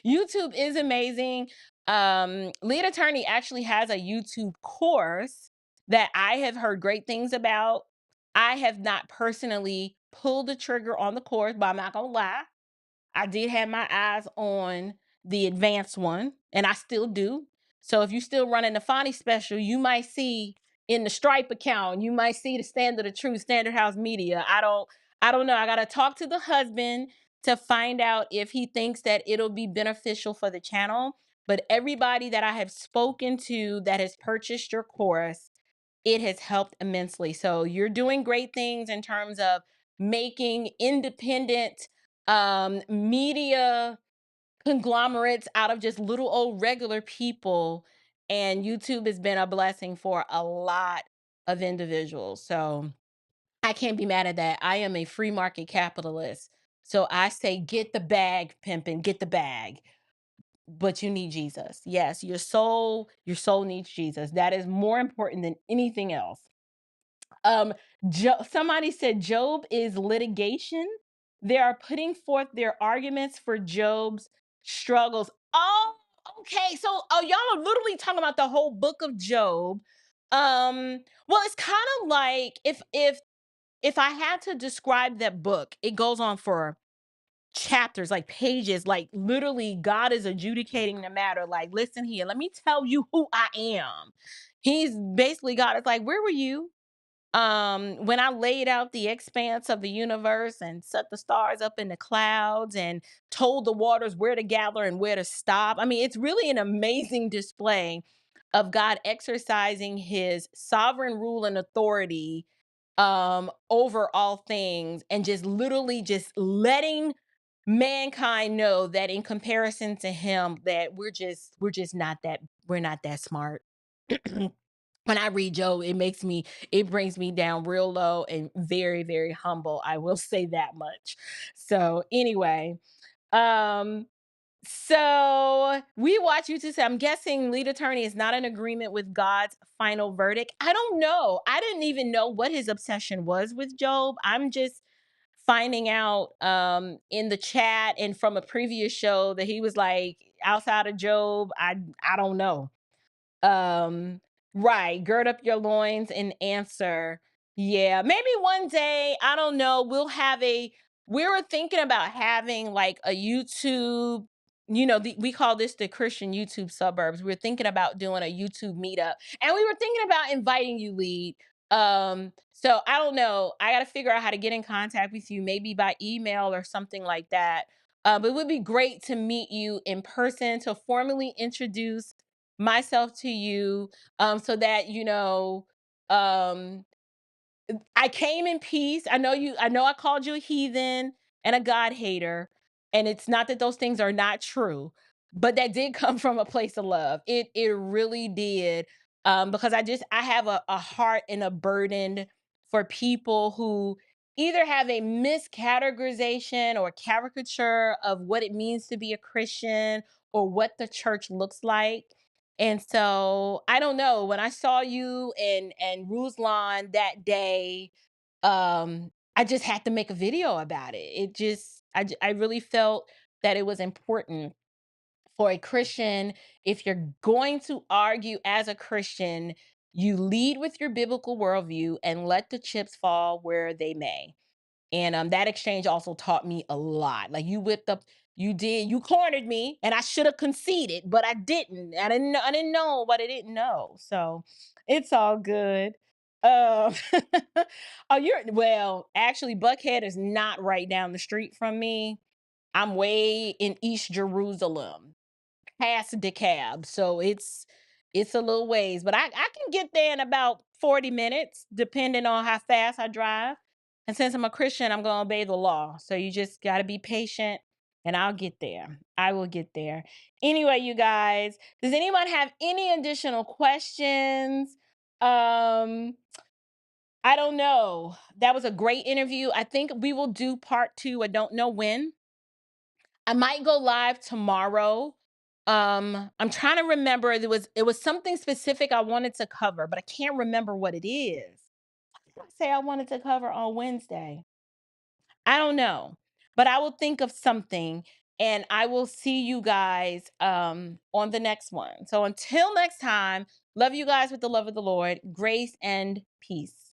YouTube is amazing. Lead Attorney actually has a YouTube course that I have heard great things about. I have not personally pulled the trigger on the course, but I'm not gonna lie. I did have my eyes on the advanced one, and I still do. So if you still running the Fonnie special, you might see in the Stripe account, you might see the Standard of Truth, Standard House Media. I don't know. I gotta talk to the husband to find out if he thinks that it'll be beneficial for the channel. But everybody that I have spoken to that has purchased your course, it has helped immensely. So you're doing great things in terms of making independent media conglomerates out of just little old regular people. And YouTube has been a blessing for a lot of individuals. So I can't be mad at that. I am a free market capitalist. So I say, get the bag, pimpin', get the bag. But you need Jesus. Yes, your soul needs Jesus. That is more important than anything else. Somebody said Job is litigation. They are putting forth their arguments for Job's struggles. Oh, okay. So, y'all are literally talking about the whole book of Job. Well, it's kind of like if I had to describe that book, it goes on for chapters, like pages, like literally God is adjudicating the matter. Like, listen here, let me tell you who I am. He's basically, God is like, where were you when I laid out the expanse of the universe and set the stars up in the clouds and told the waters where to gather and where to stop? I mean, it's really an amazing display of God exercising his sovereign rule and authority over all things, and just literally just letting mankind know that in comparison to him, that we're just not that, we're not that smart. When I read Job, it brings me down real low and very, very humble. I will say that much. So anyway, um, so we watch YouTube say, I'm guessing lead attorney is not in agreement with God's final verdict. I don't know. I didn't even know what his obsession was with Job. I'm just finding out in the chat and from a previous show that he was like, outside of Job, I don't know. Right, gird up your loins and answer. Yeah, maybe one day, I don't know, we were thinking about having like a YouTube, we call this the Christian YouTube suburbs. We were thinking about doing a YouTube meetup, and we were thinking about inviting you, lead. So I don't know, I got to figure out how to get in contact with you, maybe by email or something like that. But it would be great to meet you in person, to formally introduce myself to you, so that um I came in peace. I know I called you a heathen and a God hater, and it's not that those things are not true, but that did come from a place of love. It really did. Because I have a heart and a burden for people who either have a miscategorization or caricature of what it means to be a Christian or what the church looks like. And so I don't know, when I saw you and Ruslan that day, I just had to make a video about it. I really felt that it was important for a Christian, if you're going to argue as a Christian, you lead with your biblical worldview and let the chips fall where they may. And that exchange also taught me a lot. Like, you cornered me, and I should have conceded, but I didn't. I didn't know what I didn't know. So it's all good. Um, actually, Buckhead is not right down the street from me. I'm way in East Jerusalem, past DeKalb. So it's a little ways, but I can get there in about 40 minutes, depending on how fast I drive. And since I'm a Christian, I'm going to obey the law. So you just got to be patient, and I'll get there. I will get there. Anyway, you guys, does anyone have any additional questions? I don't know. That was a great interview. I think we will do part 2. I don't know when. I might go live tomorrow. I'm trying to remember. It was something specific I wanted to cover, but I can't remember what it is. What did I say I wanted to cover on Wednesday? I don't know, but I will think of something, and I will see you guys on the next one. So until next time, love you guys with the love of the Lord, grace and peace.